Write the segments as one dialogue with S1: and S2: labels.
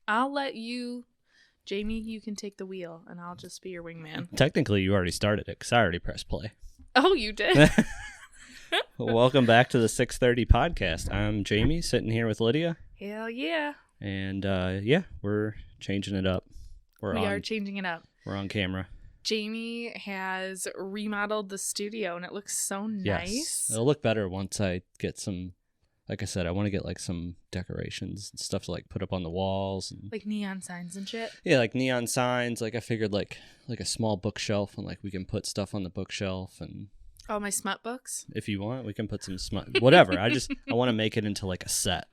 S1: I'll let you, Jamie, you can take the wheel, and I'll just be your wingman.
S2: Technically, you already started it because I already pressed play.
S1: Oh, you did?
S2: Welcome back to the 6:30 podcast. I'm Jamie, sitting here with Lydia.
S1: Hell yeah.
S2: And we're changing it up.
S1: We are changing it up.
S2: We're on camera.
S1: Jamie has remodeled the studio, and it looks so nice.
S2: Yes. It'll look better once I get some, like I said, I want to get like some decorations and stuff to like put up on the walls. And,
S1: like neon signs and shit?
S2: Yeah, like neon signs. Like I figured like a small bookshelf, and like we can put stuff on the bookshelf. And
S1: oh, my smut books?
S2: If you want, we can put some smut, whatever. I want to make it into like a set,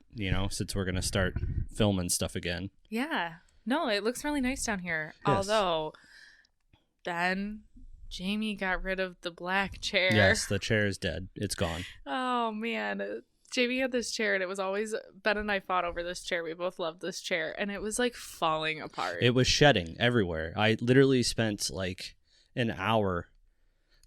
S2: since we're going to start filming stuff again.
S1: Yeah. No, it looks really nice down here.
S2: Yes.
S1: Although, Jamie got rid of the black chair.
S2: Yes, the chair is dead. It's gone.
S1: Oh, man. Jamie had this chair, and it was always, Ben and I fought over this chair. We both loved this chair, and it was like falling apart.
S2: It was shedding everywhere. I literally spent like an hour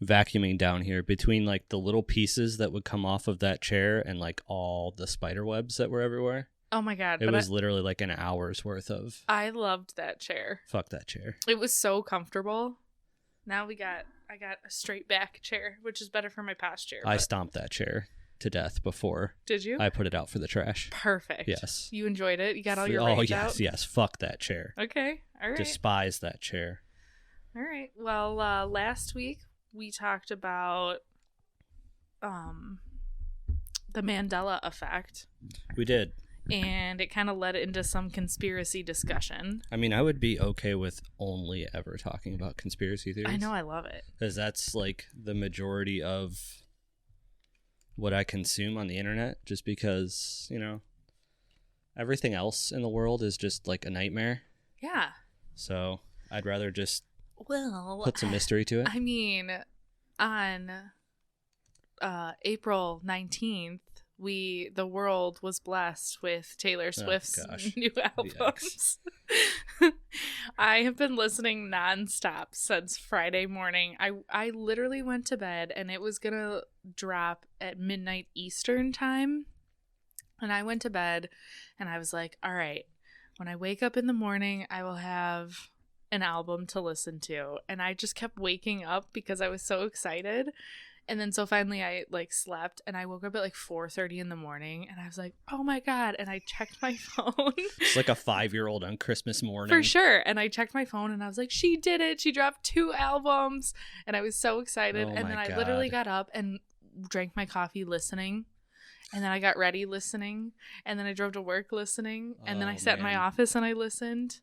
S2: vacuuming down here between like the little pieces that would come off of that chair and like all the spider webs that were everywhere.
S1: Oh my God.
S2: It was literally like an hour's worth of.
S1: I loved that chair.
S2: Fuck that chair.
S1: It was so comfortable. Now I got a straight back chair, which is better for my posture.
S2: I stomped that chair to death before.
S1: Did you?
S2: I put it out for the trash.
S1: Perfect.
S2: Yes.
S1: You enjoyed it? You got all your rage out?
S2: Oh, yes. Fuck that chair.
S1: Okay. All right.
S2: Despise that chair.
S1: All right. Well, last week we talked about the Mandela effect.
S2: We did.
S1: And it kind of led into some conspiracy discussion.
S2: I mean, I would be okay with only ever talking about conspiracy theories.
S1: I know, I love it.
S2: Because that's like the majority of what I consume on the internet, just because, everything else in the world is just like a nightmare.
S1: Yeah.
S2: So I'd rather just put some mystery to it.
S1: I mean, on April 19th, the world was blessed with Taylor Swift's new albums. I have been listening nonstop since Friday morning. I literally went to bed and it was gonna drop at midnight Eastern time. And I went to bed and I was like, all right, when I wake up in the morning, I will have an album to listen to. And I just kept waking up because I was so excited. And then so finally I slept and I woke up at 4:30 in the morning and I was like, oh my God. And I checked my phone.
S2: It's like a 5-year-old on Christmas morning.
S1: For sure. And I checked my phone and I was like, she did it. She dropped 2 albums. And I was so excited.
S2: Oh
S1: and then I literally got up and drank my coffee listening. And then I got ready listening. And then I drove to work listening. And then I sat in my office and I listened.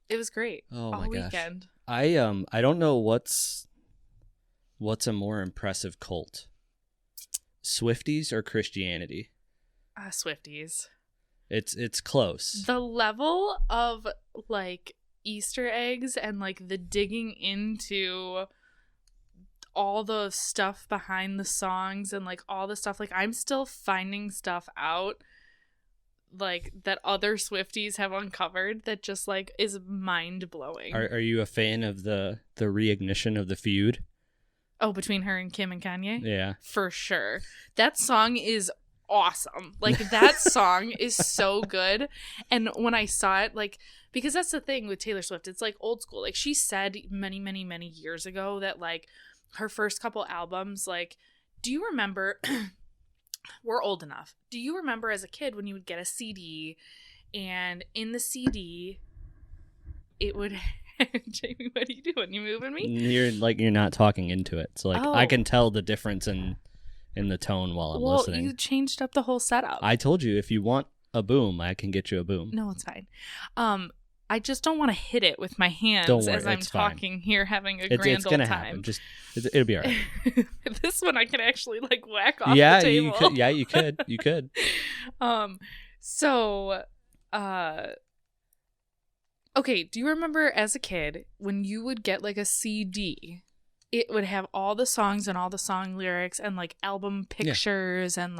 S1: It was great.
S2: Oh
S1: all
S2: my gosh.
S1: weekend.
S2: I don't know what's a more impressive cult, Swifties or Christianity?
S1: Swifties.
S2: It's close.
S1: The level of Easter eggs and the digging into all the stuff behind the songs and all the stuff, I'm still finding stuff out that other Swifties have uncovered that just is mind blowing.
S2: Are you a fan of the reignition of the feud?
S1: Oh, between her and Kim and Kanye?
S2: Yeah.
S1: For sure. That song is awesome. That song is so good. And when I saw it, because that's the thing with Taylor Swift, it's old school. She said many, many, many years ago that her first couple albums, do you remember, we're old enough. Do you remember as a kid when you would get a CD and in the CD, it would... Jamie, what are you doing? You moving me?
S2: You're not talking into it. So I can tell the difference in the tone while I'm listening.
S1: Well, you changed up the whole setup.
S2: I told you if you want a boom, I can get you a boom.
S1: No, it's fine. I just don't want to hit it with my hands as I'm talking here, having a grand old time. It's gonna happen. It'll be all right. This one I can actually whack off the table.
S2: You could.
S1: Okay, do you remember as a kid when you would get a CD, it would have all the songs and all the song lyrics and album pictures and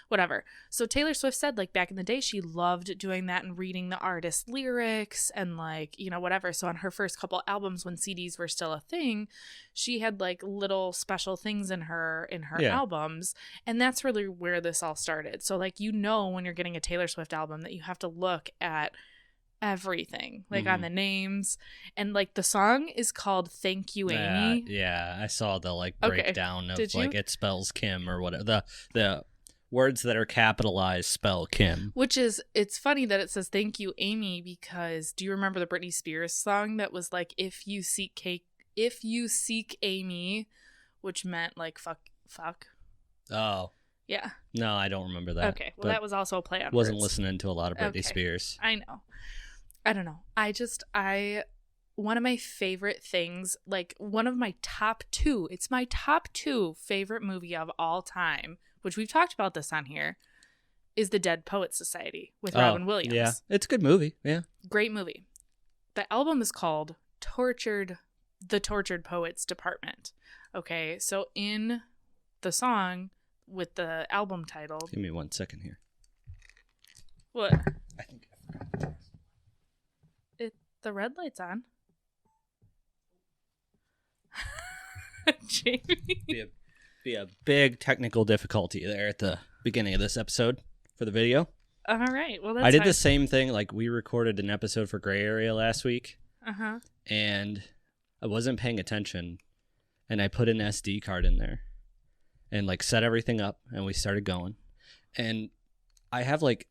S1: whatever. So Taylor Swift said back in the day she loved doing that and reading the artist's lyrics and whatever. So on her first couple albums when CDs were still a thing, she had little special things in her albums, and that's really where this all started. So when you're getting a Taylor Swift album that you have to look at everything, like on the names, and like the song is called Thank You Amy.
S2: Yeah, I saw the like breakdown of like it spells Kim or whatever. The words that are capitalized spell Kim.
S1: Which is, it's funny that it says Thank You Amy, because do you remember the Britney Spears song that was like, if you seek Amy, which meant like fuck.
S2: Oh.
S1: Yeah.
S2: No, I don't remember that.
S1: Okay. Well, that was also a play on
S2: Wasn't
S1: words.
S2: listening to a lot of Britney Spears.
S1: I know. I don't know. One of my favorite things, like one of my top 2, it's my top 2 favorite movie of all time, which we've talked about this on here, is The Dead Poets Society with Robin Williams.
S2: Yeah, it's a good movie. Yeah.
S1: Great movie. The album is called The Tortured Poets Department. Okay, so in the song with the album title...
S2: Give me 1 second here.
S1: What?
S2: I think I forgot.
S1: The red light's on. Jamie.
S2: Be a big technical difficulty there at the beginning of this episode for the video.
S1: All right. Well, that's
S2: I did
S1: fine.
S2: the same thing. Like, we recorded an episode for Gray Area last week.
S1: Uh-huh.
S2: And I wasn't paying attention. And I put an SD card in there. And, like, set everything up. And we started going. And I have, like,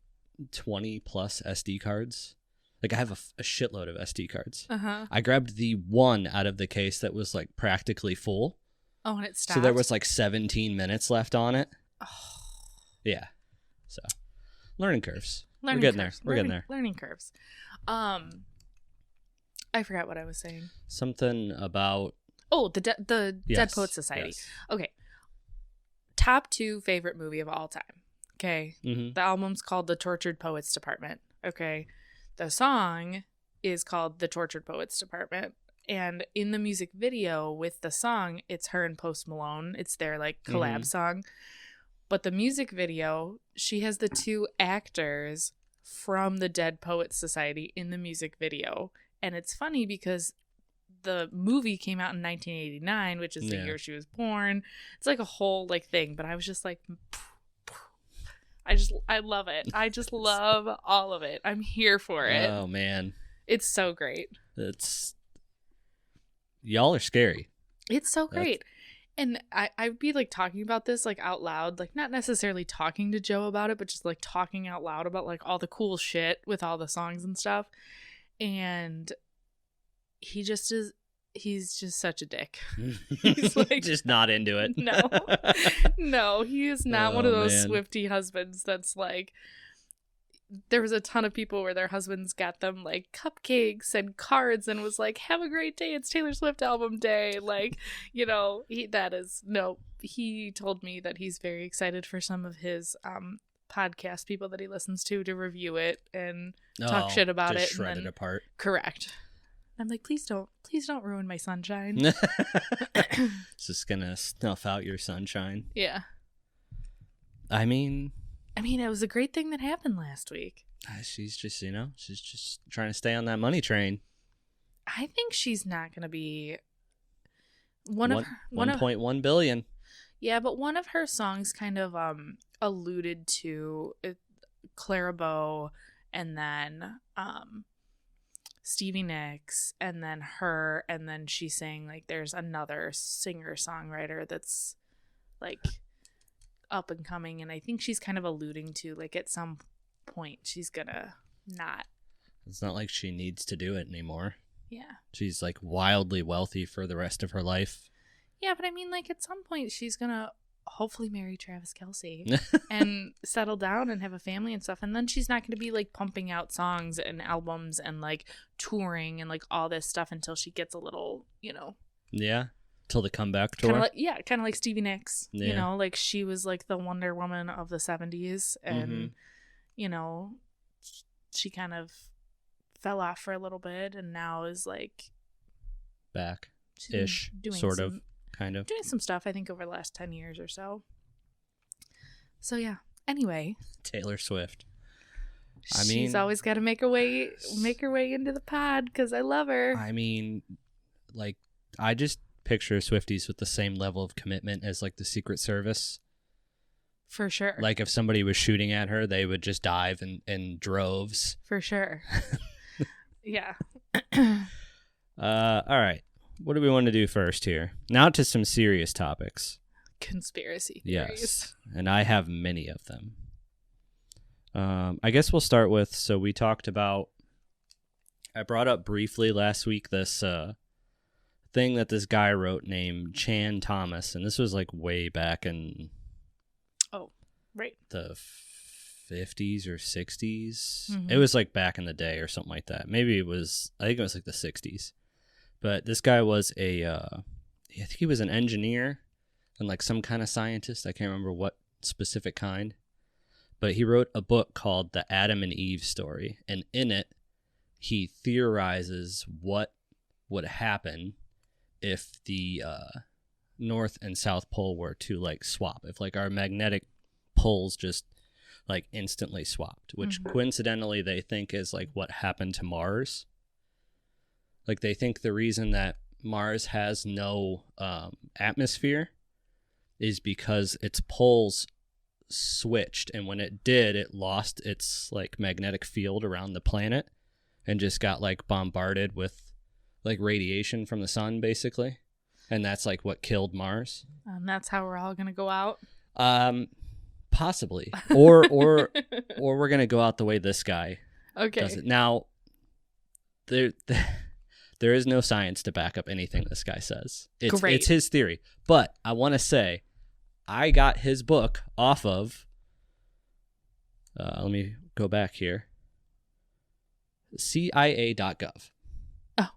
S2: 20 plus SD cards. Like, I have a shitload of SD cards.
S1: Uh-huh.
S2: I grabbed the one out of the case that was, like, practically full.
S1: Oh, and it stopped?
S2: So there was, like, 17 minutes left on it.
S1: Oh.
S2: Yeah. So, learning curves. We're getting there. We're getting there.
S1: Learning curves. I forgot what I was saying.
S2: Something about...
S1: Oh, the Dead Poets Society.
S2: Yes.
S1: Okay. Top 2 favorite movie of all time. Okay.
S2: Mm-hmm.
S1: The album's called The Tortured Poets Department. Okay. The song is called The Tortured Poets Department. And in the music video with the song, it's her and Post Malone. It's their like collab song. But the music video, she has the 2 actors from the Dead Poets Society in the music video. And it's funny because the movie came out in 1989, which is the year she was born. It's like a whole like thing. But I was just like... I love it. I just love all of it. I'm here for it.
S2: Oh, man.
S1: It's so great.
S2: Y'all are scary.
S1: It's so great. And I'd be like talking about this like out loud, like not necessarily talking to Joe about it, but just like talking out loud about like all the cool shit with all the songs and stuff. And he's just such a dick. He's like
S2: just not into it.
S1: No, he is not one of those Swiftie husbands that's like, there was a ton of people where their husbands got them like cupcakes and cards and was like, have a great day, it's Taylor Swift album day. Like, you know, he told me that he's very excited for some of his podcast people that he listens to review it and talk shit about it.
S2: Shred it apart.
S1: Correct. I'm like, please don't ruin my sunshine.
S2: It's just gonna snuff out your sunshine.
S1: Yeah.
S2: I mean,
S1: it was a great thing that happened last week.
S2: She's just trying to stay on that money train.
S1: I think she's not gonna be
S2: 1.1 billion.
S1: Yeah, but one of her songs kind of alluded to Clara Bow, and then Stevie Nicks, and then her, and then she's saying like there's another singer-songwriter that's like up and coming, and I think she's kind of alluding to like at some point she's gonna not.
S2: It's not like she needs to do it anymore.
S1: Yeah.
S2: She's like wildly wealthy for the rest of her life.
S1: Yeah, but I mean like at some point she's gonna hopefully marry Travis Kelce and settle down and have a family and stuff, and then she's not going to be like pumping out songs and albums and like touring and like all this stuff until she gets a little, you know.
S2: Yeah, till the comeback tour.
S1: Kind of like Stevie Nicks. Yeah. You know, like she was like the Wonder Woman of the 70s, and you know, she kind of fell off for a little bit and now is like
S2: back ish, sort of. Kind of
S1: doing some stuff, I think, over the last 10 years or so. So yeah. Anyway,
S2: Taylor Swift.
S1: She's always got to make her way into the pod because I love her.
S2: I mean, like, I just picture Swifties with the same level of commitment as like the Secret Service.
S1: For sure.
S2: Like if somebody was shooting at her, they would just dive in droves.
S1: For sure. Yeah.
S2: All right. What do we want to do first here? Now to some serious topics.
S1: Conspiracy theories.
S2: Yes, and I have many of them. I guess we'll start with, so we talked about, I brought up briefly last week this thing that this guy wrote named Chan Thomas, and this was like way back in the 50s or 60s. Mm-hmm. It was like back in the day or something like that. Maybe it was, I think it was like the 60s. But this guy was I think he was an engineer and like some kind of scientist. I can't remember what specific kind. But he wrote a book called The Adam and Eve Story. And in it, he theorizes what would happen if the North and South Pole were to like swap. If like our magnetic poles just like instantly swapped, which coincidentally they think is like what happened to Mars. Like they think the reason that Mars has no atmosphere is because its poles switched, and when it did, it lost its like magnetic field around the planet and just got like bombarded with like radiation from the sun basically, and that's like what killed Mars.
S1: And that's how we're all gonna go out.
S2: Possibly, or we're gonna go out the way this guy does it. Now, there is no science to back up anything this guy says. It's his theory, but I want to say, I got his book off of. Let me go back here. CIA.gov.
S1: Oh,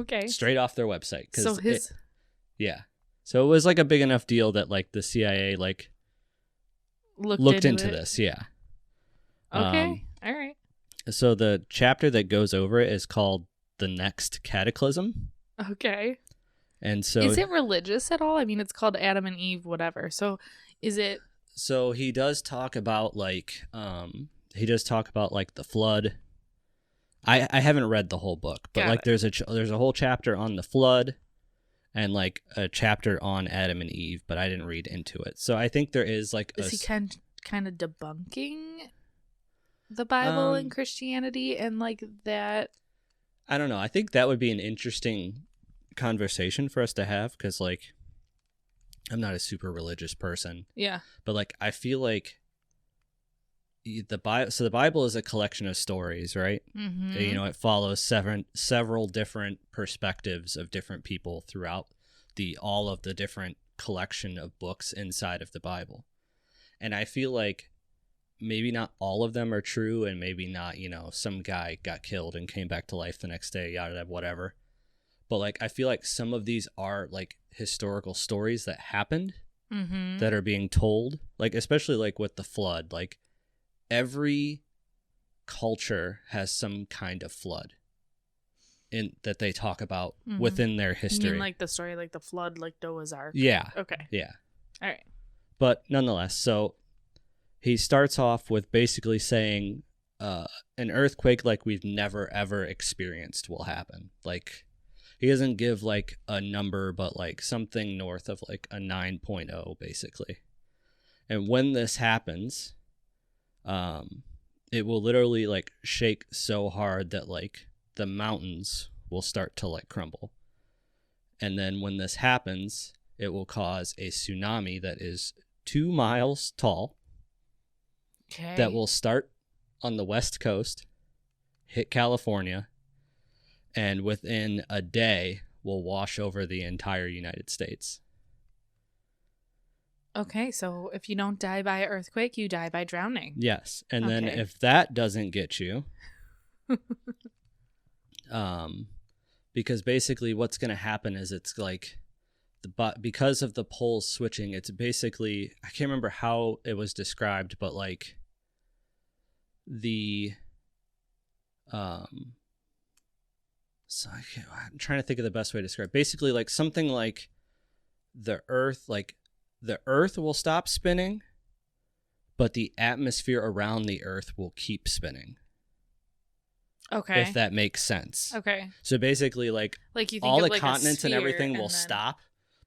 S1: okay.
S2: Straight off their website.
S1: So his.
S2: Yeah. So it was like a big enough deal that like the CIA like looked into this. Yeah.
S1: Okay. All right.
S2: So the chapter that goes over it is called The Next Cataclysm.
S1: Okay.
S2: And so
S1: is it religious at all? I mean, it's called Adam and Eve, whatever. So is it?
S2: So he does talk about like the flood. I haven't read the whole book, but like there's a whole chapter on the flood and like a chapter on Adam and Eve, but I didn't read into it. So I think there is like
S1: is he kind of debunking the Bible and Christianity and like that?
S2: I don't know. I think that would be an interesting conversation for us to have, because like I'm not a super religious person.
S1: Yeah.
S2: But like I feel like the Bible is a collection of stories, right? Mm-hmm. You know, it follows several different perspectives of different people throughout all of the different collection of books inside of the Bible. And I feel like maybe not all of them are true, and maybe not, you know, some guy got killed and came back to life the next day, yada, whatever. But like I feel like some of these are like historical stories that happened that are being told, like especially like with the flood. Like every culture has some kind of flood in that they talk about within their history.
S1: You mean like the story like the flood, like Noah's Ark?
S2: Yeah.
S1: Okay.
S2: Yeah.
S1: All right.
S2: But nonetheless, so he starts off with basically saying an earthquake like we've never ever experienced will happen. Like he doesn't give like a number, but like something north of like a 9.0 basically. And when this happens, it will literally like shake so hard that like the mountains will start to like crumble. And then when this happens, it will cause a tsunami that is 2 miles tall.
S1: Okay.
S2: That will start on the West Coast, hit California, and within a day will wash over the entire United States.
S1: Okay, so if you don't die by an earthquake, you die by drowning.
S2: Yes, and then if that doesn't get you, because basically what's going to happen is it's like because of the poles switching, it's basically, I can't remember how it was described, but like I'm trying to think of the best way to describe it. Basically like something like the earth will stop spinning, but the atmosphere around the earth will keep spinning.
S1: Okay.
S2: If that makes sense.
S1: Okay.
S2: So basically like
S1: you think
S2: all the
S1: like
S2: continents and everything will stop,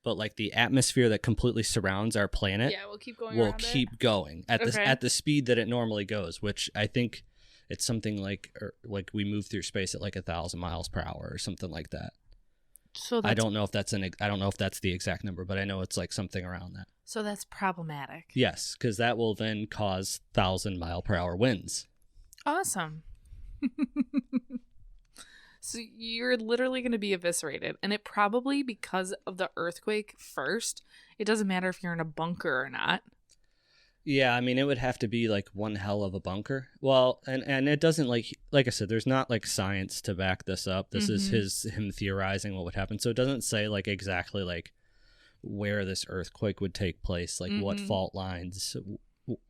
S2: but like the atmosphere that completely surrounds our planet
S1: will keep going
S2: at the speed that it normally goes, which I think it's something like we move through space at like 1,000 miles per hour or something like that.
S1: So
S2: I don't know if that's the exact number, but I know it's like something around that.
S1: So that's problematic.
S2: Yes, because that will then cause 1,000-mile-per-hour winds.
S1: Awesome. So you're literally going to be eviscerated. And it probably, because of the earthquake first, it doesn't matter if you're in a bunker or not.
S2: Yeah, I mean, it would have to be like one hell of a bunker. Well, and it doesn't like I said, there's not like science to back this up. This is him theorizing what would happen. So it doesn't say like exactly like where this earthquake would take place, like what fault lines,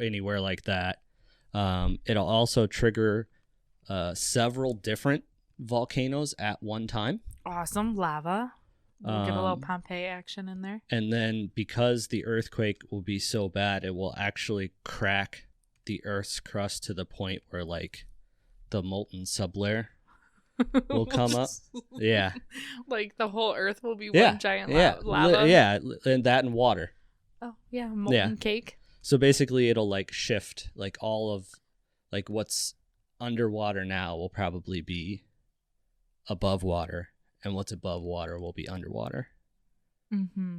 S2: anywhere like that. It'll also trigger several different volcanoes at one time.
S1: Awesome. Lava. We'll get a little Pompeii action in there.
S2: And then because the earthquake will be so bad, it will actually crack the Earth's crust to the point where like the molten sublayer will come up. Yeah.
S1: Like the whole Earth will be one giant lava.
S2: Yeah, and that and water.
S1: Oh, yeah, molten cake.
S2: So basically it'll like shift like all of like what's underwater now will probably be above water. And what's above water will be underwater.
S1: Mm-hmm.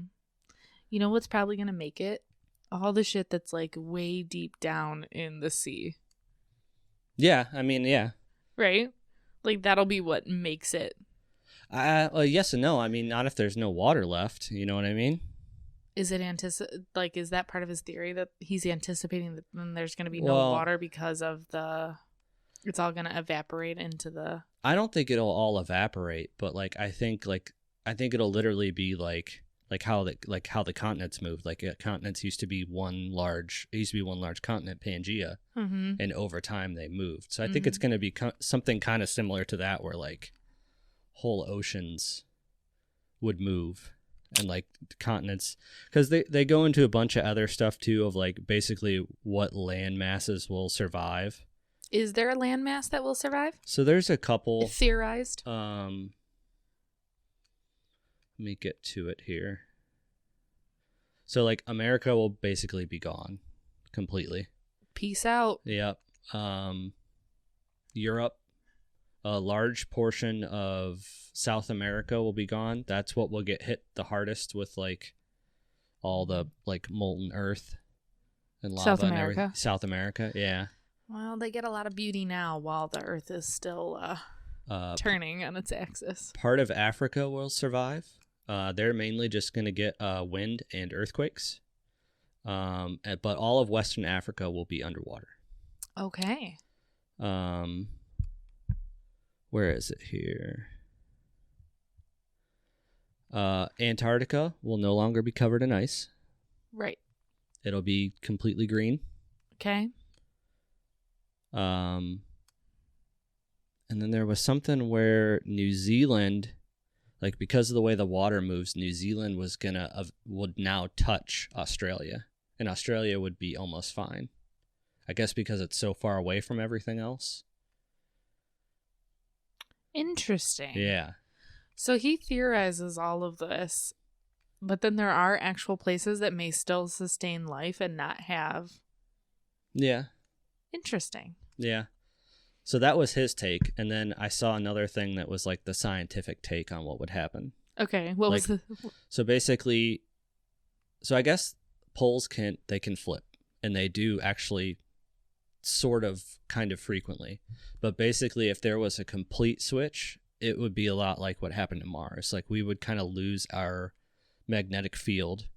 S1: You know what's probably going to make it? All the shit that's like way deep down in the sea.
S2: Yeah, I mean, yeah.
S1: Right? Like that'll be what makes it.
S2: Yes and no. I mean, not if there's no water left. You know what I mean?
S1: Is it is that part of his theory that he's anticipating that then there's going to be no water because of it's all going to evaporate into the...
S2: I don't think it'll all evaporate, but like I think it'll literally be like how the continents moved. Like continents used to be one large continent, Pangea, and over time they moved. So I think it's going to be something kind of similar to that, where like whole oceans would move and like continents, because they go into a bunch of other stuff too of like basically what land masses will survive.
S1: Is there a landmass that will survive?
S2: So there's a couple
S1: theorized.
S2: Let me get to it here. So like America will basically be gone completely.
S1: Peace out.
S2: Yep. Europe, a large portion of South America will be gone. That's what will get hit the hardest with like all the like molten earth and lava.
S1: South America.
S2: And everything. South America, yeah.
S1: Well, they get a lot of beauty now while the Earth is still turning on its axis.
S2: Part of Africa will survive. They're mainly just going to get wind and earthquakes. But all of Western Africa will be underwater.
S1: Okay.
S2: Where is it here? Antarctica will no longer be covered in ice.
S1: Right.
S2: It'll be completely green.
S1: Okay.
S2: And then there was something where New Zealand, like because of the way the water moves, New Zealand would now touch Australia, and Australia would be almost fine. I guess because it's so far away from everything else.
S1: Interesting.
S2: Yeah.
S1: So he theorizes all of this, but then there are actual places that may still sustain life and not have.
S2: Yeah.
S1: Interesting.
S2: Yeah. So that was his take, and then I saw another thing that was like the scientific take on what would happen.
S1: Okay, what was the...
S2: So basically, I guess poles can flip, and they do actually sort of kind of frequently. But basically, if there was a complete switch, it would be a lot like what happened to Mars. Like we would kind of lose our magnetic field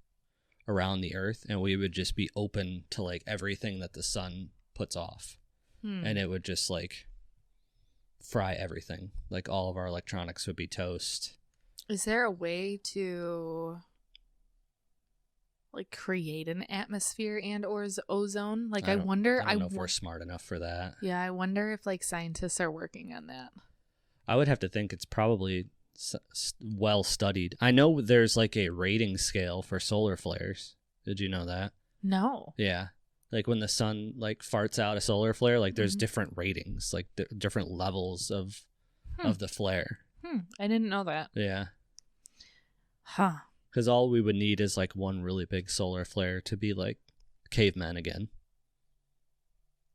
S2: around the Earth, and we would just be open to like everything that the sun puts off. And it would just like fry everything. Like all of our electronics would be toast.
S1: Is there a way to like create an atmosphere and or ozone? Like I wonder.
S2: I don't know if we're smart enough for that.
S1: Yeah, I wonder if like scientists are working on that.
S2: I would have to think it's probably well studied. I know there's like a rating scale for solar flares. Did you know that?
S1: No.
S2: Yeah. Like when the sun like farts out a solar flare, like there's different ratings, like different levels of the flare.
S1: I didn't know that.
S2: Yeah.
S1: Huh.
S2: Because all we would need is like one really big solar flare to be like cavemen again.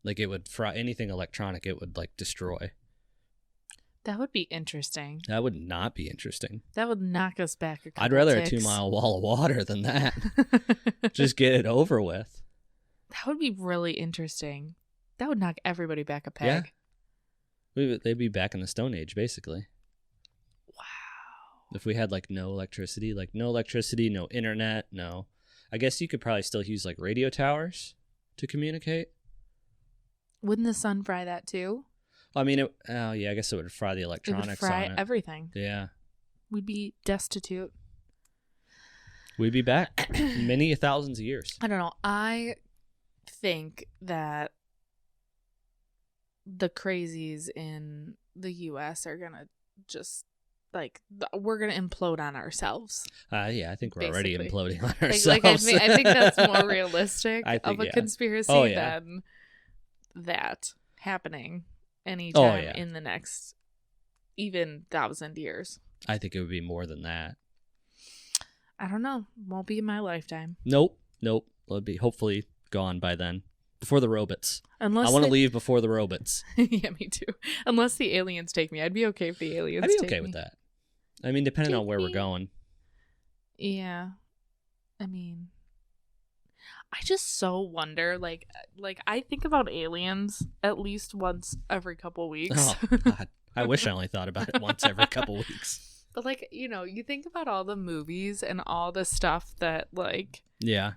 S2: Like, it would fry anything electronic. It would like destroy.
S1: That would be interesting.
S2: That would not be interesting.
S1: That would knock us back a couple
S2: I'd rather
S1: ticks.
S2: a 2-mile wall of water than that. Just get it over with.
S1: That would be really interesting. That would knock everybody back a peg.
S2: Yeah. They'd be back in the Stone Age, basically.
S1: Wow.
S2: If we had like no electricity, no internet, no. I guess you could probably still use like radio towers to communicate.
S1: Wouldn't the sun fry that too?
S2: I mean, I guess it would fry the electronics.
S1: It would fry
S2: on it.
S1: everything.
S2: Yeah.
S1: We'd be destitute.
S2: We'd be back many thousands of years.
S1: I don't know. I think that the crazies in the U.S. are going to just, like, we're going to implode on ourselves.
S2: Yeah, I think we're already imploding on ourselves.
S1: I think that's more realistic of a conspiracy than that happening anytime in the next even 1,000 years.
S2: I think it would be more than that.
S1: I don't know. Won't be in my lifetime.
S2: Nope. It'll be hopefully gone by then. Before the robots.
S1: Unless
S2: I want to leave before the robots.
S1: Yeah, me too. Unless the aliens take me. I'd be okay if the aliens take me.
S2: I'd be okay with that. I mean, depending on where we're going.
S1: Yeah. I mean, I just so wonder, like I think about aliens at least once every couple weeks.
S2: Oh, God. I wish I only thought about it once every couple weeks.
S1: But, like, you know, you think about all the movies and all the stuff that, like...
S2: Yeah.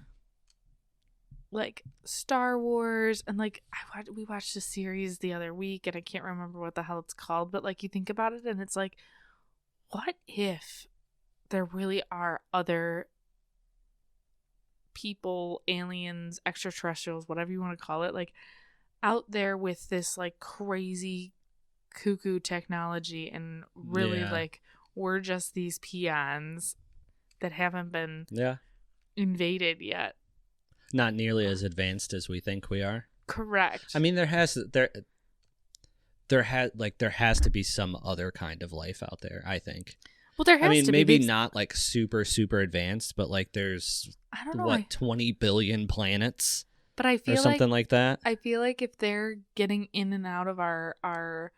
S1: Like, Star Wars, and, like, we watched a series the other week, and I can't remember what the hell it's called, but, like, you think about it, and it's like, what if there really are other people, aliens, extraterrestrials, whatever you want to call it, like, out there with this, like, crazy cuckoo technology, and really, like, we're just these peons that haven't been invaded yet.
S2: Not nearly as advanced as we think we are.
S1: Correct.
S2: I mean, there has to be some other kind of life out there, I think.
S1: Well, there has to be.
S2: I mean, maybe not like super, super advanced, but like there's,
S1: I don't know,
S2: 20 billion planets?
S1: But I feel
S2: or something like that.
S1: I feel like if they're getting in and out of our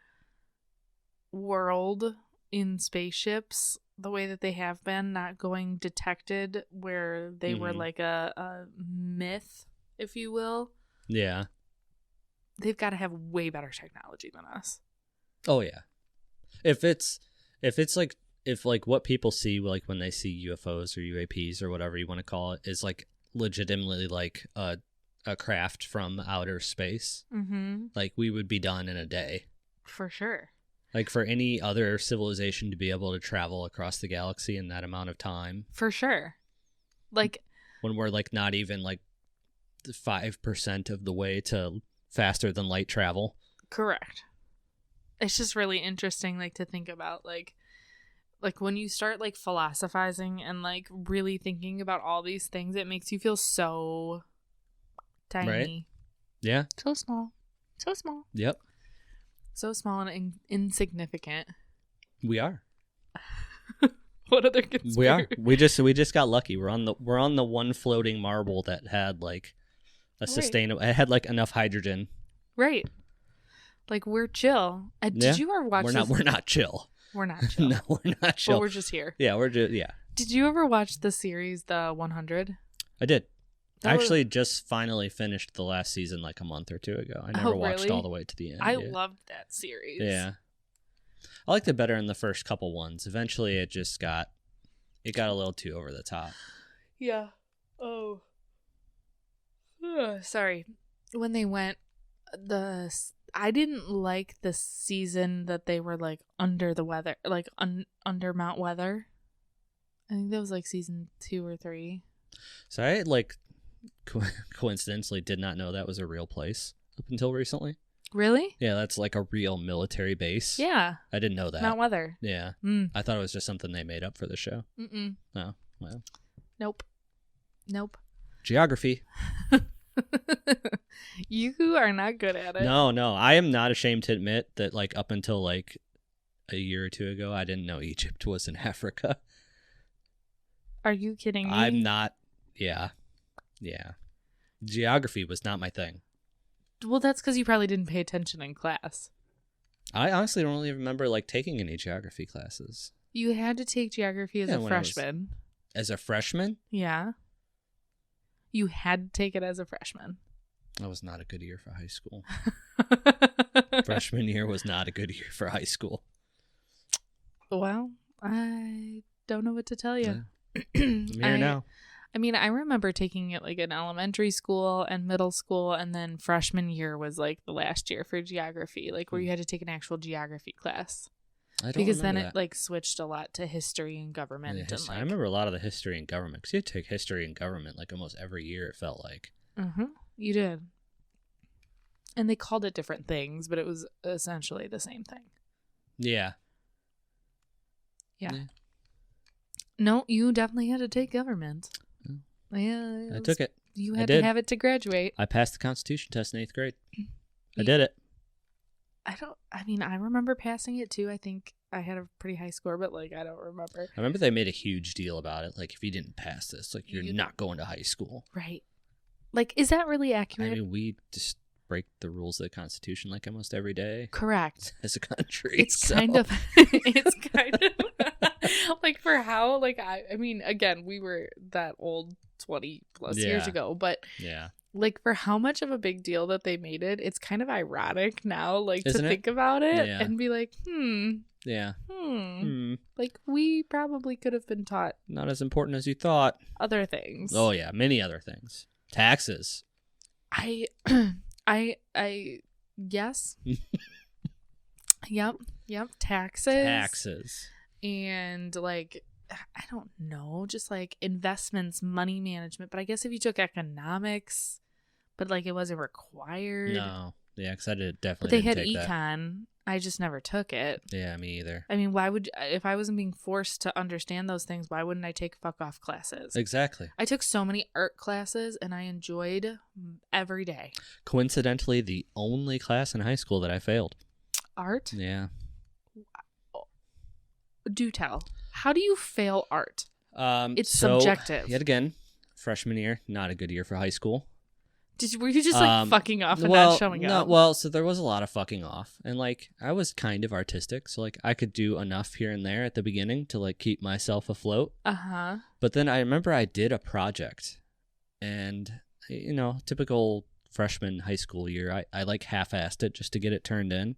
S1: world in spaceships the way that they have been, not going detected, where they were like a myth, if you will.
S2: Yeah. They've
S1: got to have way better technology than us.
S2: Oh yeah. If what people see, like when they see UFOs or UAPs or whatever you want to call it, is like legitimately like a craft from outer space, like we would be done in a day.
S1: For sure.
S2: Like for any other civilization to be able to travel across the galaxy in that amount of time.
S1: For sure. Like
S2: when we're like not even like 5% of the way to faster than light travel.
S1: Correct. It's just really interesting, like, to think about, like when you start like philosophizing and like really thinking about all these things, it makes you feel so tiny.
S2: Right? Yeah.
S1: So small.
S2: Yep.
S1: So small and insignificant.
S2: We are.
S1: What other conspiracy?
S2: We are. We just got lucky. We're on the one floating marble that had like a sustainable. It had like enough hydrogen.
S1: Right. Like we're chill. Did you ever watch?
S2: We're not chill.
S1: We're not chill.
S2: No, we're not chill.
S1: But we're just here.
S2: Yeah, we're just
S1: Did you ever watch the series The 100?
S2: I did. I actually just finally finished the last season like a month or two ago. I never watched all the way to the end.
S1: I loved that series.
S2: Yeah. I liked it better in the first couple ones. Eventually it got a little too over the top.
S1: Yeah. Oh. Sorry. When they went I didn't like the season that they were like under the weather, like under Mount Weather. I think that was like season 2 or 3.
S2: So I like coincidentally did not know that was a real place up until recently.
S1: Really?
S2: Yeah, that's like a real military base.
S1: Yeah.
S2: I didn't know that.
S1: Mount Weather.
S2: Yeah. I thought it was just something they made up for the show.
S1: Mm-mm.
S2: Oh, well.
S1: Nope.
S2: Geography.
S1: You are not good at it.
S2: No. I am not ashamed to admit that like up until like a year or two ago, I didn't know Egypt was in Africa.
S1: Are you kidding me?
S2: I'm not. Yeah. Geography was not my thing.
S1: Well, that's because you probably didn't pay attention in class.
S2: I honestly don't really remember like taking any geography classes.
S1: You had to take geography as a freshman.
S2: As a freshman?
S1: Yeah. You had to take it as a freshman.
S2: That was not a good year for high school. Freshman year was not a good year for high school.
S1: Well, I don't know what to tell you.
S2: Yeah. I'm here now.
S1: I mean, I remember taking it like in elementary school and middle school, and then freshman year was like the last year for geography, like where you had to take an actual geography class. Because then it like switched a lot to history and government.
S2: Yeah, I remember a lot of the history and government because you had to take history and government like almost every year. It felt like.
S1: You did, and they called it different things, but it was essentially the same thing. Yeah. No, you definitely had to take government. Yeah,
S2: I took it.
S1: You had to have it to graduate.
S2: I passed the Constitution test in 8th grade. I did it.
S1: I remember passing it too. I think I had a pretty high score, but like I don't remember.
S2: I remember they made a huge deal about it. Like if you didn't pass this, like you're not going to high school.
S1: Right. Like, is that really accurate?
S2: I mean, we just break the rules of the Constitution like almost every day.
S1: Correct.
S2: As a country.
S1: It's kind of like for how, like, I mean, again, we were that old 20 plus years ago, but like for how much of a big deal that they made it, it's kind of ironic now, like Isn't to think about it and be like, like we probably could have been taught
S2: not as important as you thought.
S1: Other things.
S2: Oh yeah, many other things. Taxes.
S1: I yes. Yep. Taxes. And like I don't know, just like investments, money management. But I guess if you took economics, but like it wasn't required.
S2: No. Yeah, because I definitely
S1: but they
S2: didn't
S1: had
S2: take
S1: econ.
S2: That.
S1: I just never took it.
S2: Yeah, me either.
S1: I mean, why would, if I wasn't being forced to understand those things, why wouldn't I take fuck off classes?
S2: Exactly.
S1: I took so many art classes and I enjoyed every day.
S2: Coincidentally, the only class in high school that I failed.
S1: Art?
S2: Yeah.
S1: Do tell. How do you fail art? It's subjective.
S2: Yet again, freshman year, not a good year for high school.
S1: Were you just like fucking off and not showing up?
S2: Well, so there was a lot of fucking off, and like I was kind of artistic, so like I could do enough here and there at the beginning to like keep myself afloat. But then I remember I did a project, and you know, typical freshman high school year, I like half-assed it just to get it turned in.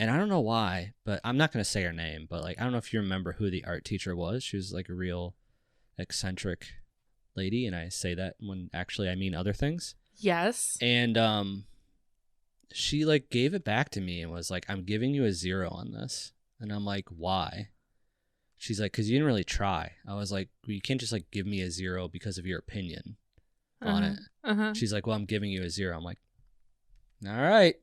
S2: And I don't know why, but I'm not gonna say her name, but like I don't know if you remember who the art teacher was. She was like a real eccentric lady, and I say that when actually I mean other things.
S1: Yes.
S2: And she like gave it back to me and was like, I'm giving you a 0 on this. And I'm like, why? She's like, because you didn't really try. I was like, well, you can't just like give me a 0 because of your opinion on it. She's like, well, I'm giving you a 0. I'm like, all right,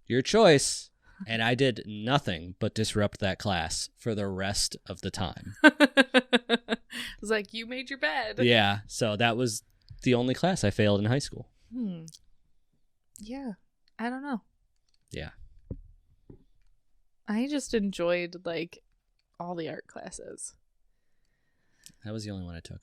S2: your choice. And I did nothing but disrupt that class for the rest of the time.
S1: It was like, you made your bed.
S2: Yeah. So that was the only class I failed in high school.
S1: Yeah. I don't know.
S2: Yeah.
S1: I just enjoyed like all the art classes.
S2: That was the only one I took.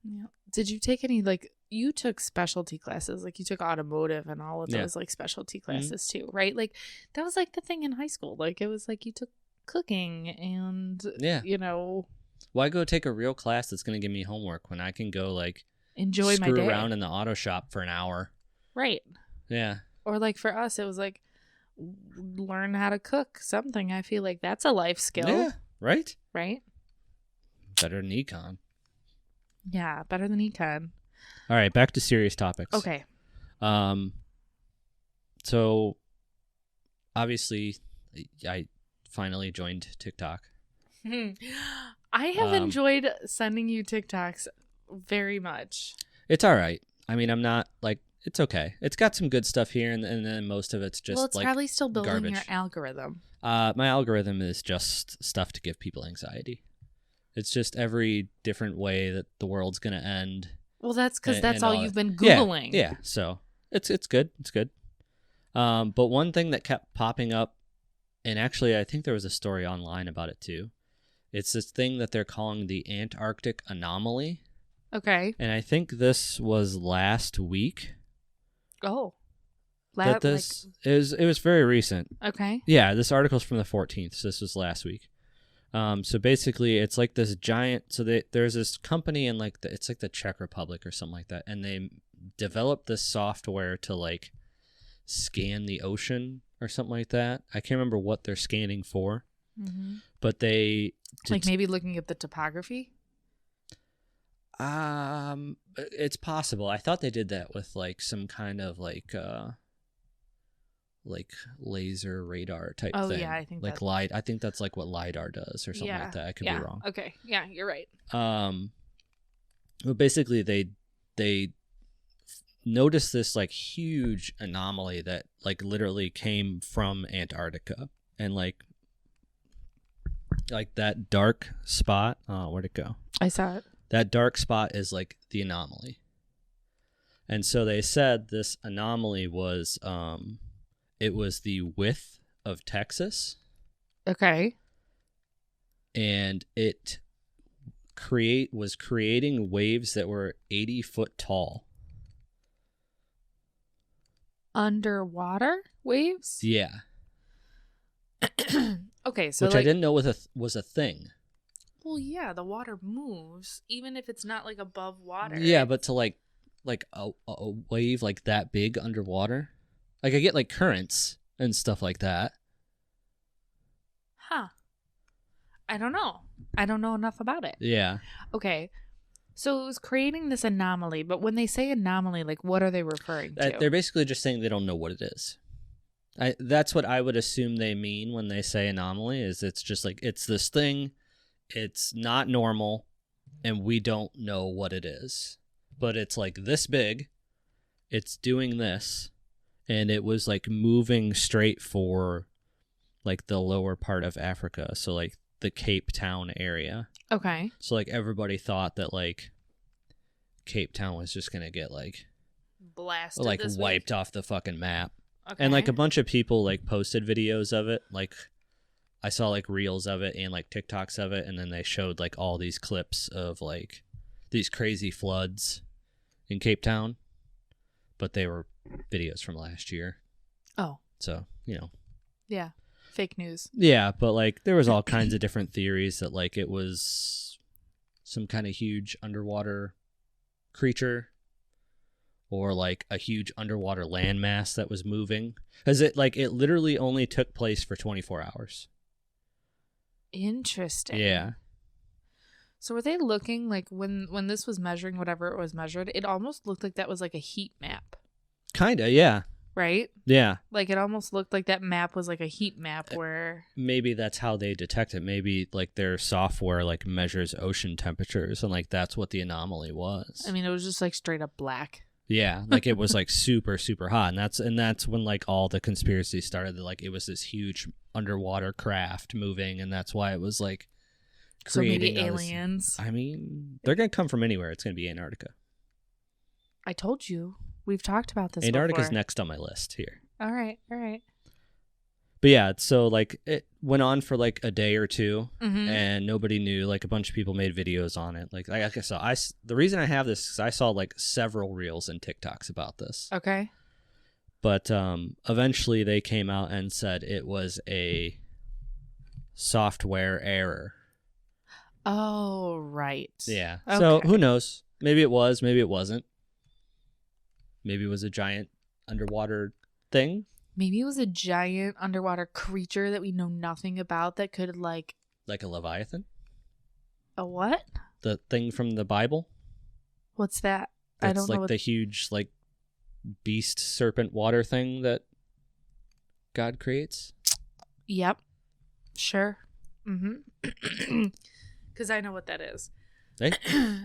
S1: Yeah. Did you take any, like, you took specialty classes, like you took automotive and all of those like specialty classes too, right? Like that was like the thing in high school. Like it was like you took cooking and, you know.
S2: Why go take a real class that's going to give me homework when I can go like
S1: enjoy my day,
S2: screw around in the auto shop for an hour?
S1: Right.
S2: Yeah.
S1: Or like for us, it was like learn how to cook something. I feel like that's a life skill.
S2: Yeah. Right.
S1: Right.
S2: Better than econ.
S1: Yeah. Better than econ.
S2: All right, back to serious topics.
S1: Okay.
S2: So obviously I finally joined TikTok.
S1: I have enjoyed sending you TikToks very much.
S2: It's all right. I mean, I'm not like, it's okay. It's got some good stuff here, and then most of it's just
S1: well, it's
S2: like
S1: probably still building
S2: garbage.
S1: Your algorithm.
S2: My algorithm is just stuff to give people anxiety. It's just every different way that the world's going to end.
S1: Well, that's because that's all you've been Googling.
S2: Yeah. So it's good. It's good. But one thing that kept popping up, and actually I think there was a story online about it too. It's this thing that they're calling the Antarctic anomaly. Okay. And I think this was last week.
S1: Oh.
S2: It was very recent.
S1: Okay.
S2: Yeah, this article's from the 14th, so this was last week. So basically, it's like this giant. So there's this company in like it's like the Czech Republic or something like that, and they developed this software to like scan the ocean or something like that. I can't remember what they're scanning for, but they
S1: like maybe looking at the topography.
S2: It's possible. I thought they did that with like some kind of like laser radar type thing. Oh yeah, I think like I think that's like what LiDAR does or something like that. I could be wrong.
S1: Okay. Yeah, you're right.
S2: But basically they noticed this like huge anomaly that like literally came from Antarctica, and like that dark spot. Oh, where'd it go?
S1: I saw it.
S2: That dark spot is like the anomaly. And so they said this anomaly was it was the width of Texas.
S1: Okay.
S2: And it was creating waves that were 80 foot tall.
S1: Underwater waves?
S2: Yeah.
S1: Okay, so
S2: which I didn't know was a thing.
S1: Well, yeah, the water moves even if it's not like above water.
S2: Yeah, but to like a wave like that big underwater, like I get like currents and stuff like that.
S1: Huh. I don't know. I don't know enough about it.
S2: Yeah.
S1: Okay. So it was creating this anomaly, but when they say anomaly, like what are they referring to?
S2: They're basically just saying they don't know what it is. That's what I would assume they mean when they say anomaly, is it's just like it's this thing, it's not normal, and we don't know what it is. But it's like this big, it's doing this, and it was like moving straight for like the lower part of Africa, so like the Cape Town area.
S1: Okay.
S2: So like everybody thought that like Cape Town was just gonna get like
S1: blasted,
S2: like wiped off the fucking map.
S1: Okay.
S2: And like a bunch of people like posted videos of it. Like I saw like reels of it and like TikToks of it, and then they showed like all these clips of like these crazy floods in Cape Town, but they were videos from last year.
S1: Oh.
S2: So, you know.
S1: Yeah. Fake news.
S2: Yeah, but like there was all kinds of different theories that like it was some kind of huge underwater creature, or like a huge underwater landmass that was moving. Because it literally only took place for 24 hours.
S1: Interesting.
S2: Yeah.
S1: So were they looking like when this was measuring whatever it was measured, it almost looked like that was like a heat map.
S2: Kinda, yeah.
S1: Right?
S2: Yeah.
S1: Like it almost looked like that map was like a heat map where
S2: maybe that's how they detect it. Maybe like their software like measures ocean temperatures, and like that's what the anomaly was.
S1: I mean, it was just like straight up black.
S2: Yeah, like it was like super, super hot. And that's when like all the conspiracy started. Like it was this huge underwater craft moving, and that's why it was like creating.
S1: So maybe aliens.
S2: I mean, they're going to come from anywhere. It's going to be Antarctica.
S1: I told you. We've talked about this
S2: Antarctica's
S1: before.
S2: next on my list here.
S1: All right.
S2: But yeah, so like it went on for like a day or two,
S1: mm-hmm.
S2: and nobody knew. Like a bunch of people made videos on it. Like I saw, the reason I have this is I saw like several reels and TikToks about this.
S1: Okay.
S2: But eventually they came out and said it was a software error.
S1: Oh, right.
S2: Yeah.
S1: Okay.
S2: So who knows? Maybe it was, maybe it wasn't. Maybe it was a giant underwater thing.
S1: Maybe it was a giant underwater creature that we know nothing about that could like
S2: a Leviathan?
S1: A what?
S2: The thing from the Bible?
S1: What's that?
S2: That's
S1: I don't know.
S2: Like the huge like beast serpent water thing that God creates?
S1: Yep. Sure. Mm-hmm. Because I know what that is.
S2: Hey?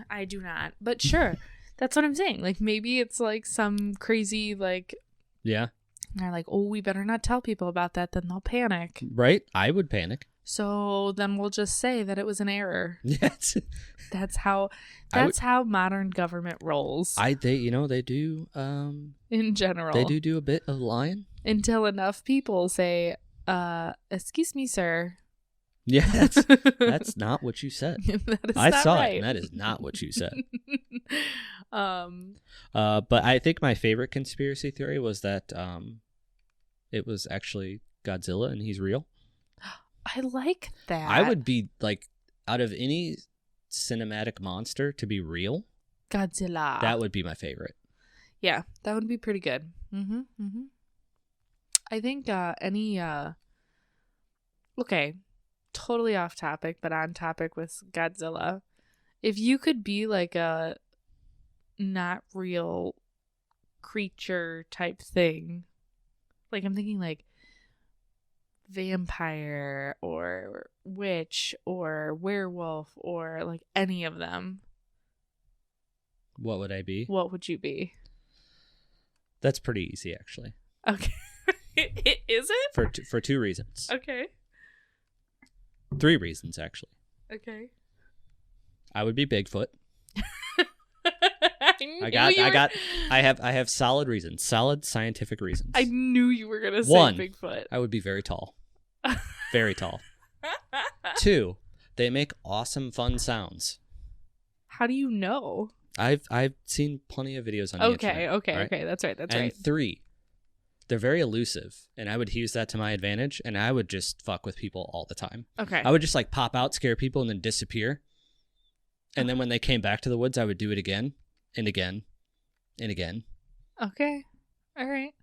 S1: I do not. But sure. That's what I'm saying. Like maybe it's like some crazy like.
S2: Yeah.
S1: And they're like, oh, we better not tell people about that. Then they'll panic.
S2: Right? I would panic.
S1: So then we'll just say that it was an error.
S2: Yes.
S1: That's how modern government rolls.
S2: They do.
S1: In general.
S2: They do a bit of lying.
S1: Until enough people say, excuse me, sir.
S2: Yeah, that's not what you said. I saw it, and that is not what you said.
S1: But
S2: I think my favorite conspiracy theory was that it was actually Godzilla and he's real.
S1: I like that.
S2: I would be like, out of any cinematic monster to be real,
S1: Godzilla.
S2: That would be my favorite.
S1: Yeah, that would be pretty good. I think okay, totally off topic, but on topic with Godzilla. If you could be like a not real creature type thing, like I'm thinking like vampire or witch or werewolf or like any of them,
S2: what would I be?
S1: What would you be?
S2: That's pretty easy, actually.
S1: Okay. Is it?
S2: For 2 reasons.
S1: Okay.
S2: 3 reasons, actually.
S1: Okay.
S2: I would be Bigfoot. I have solid reasons, solid scientific reasons.
S1: I knew you were gonna say
S2: 1,
S1: Bigfoot.
S2: I would be very tall. Very tall. 2, they make awesome, fun sounds.
S1: How do you know?
S2: I've seen plenty of videos on the internet.
S1: Okay. That's right.
S2: And 3, they're very elusive, and I would use that to my advantage, and I would just fuck with people all the time.
S1: Okay.
S2: I would just like pop out, scare people, and then disappear. And then when they came back to the woods, I would do it again and again and again.
S1: Okay. All right.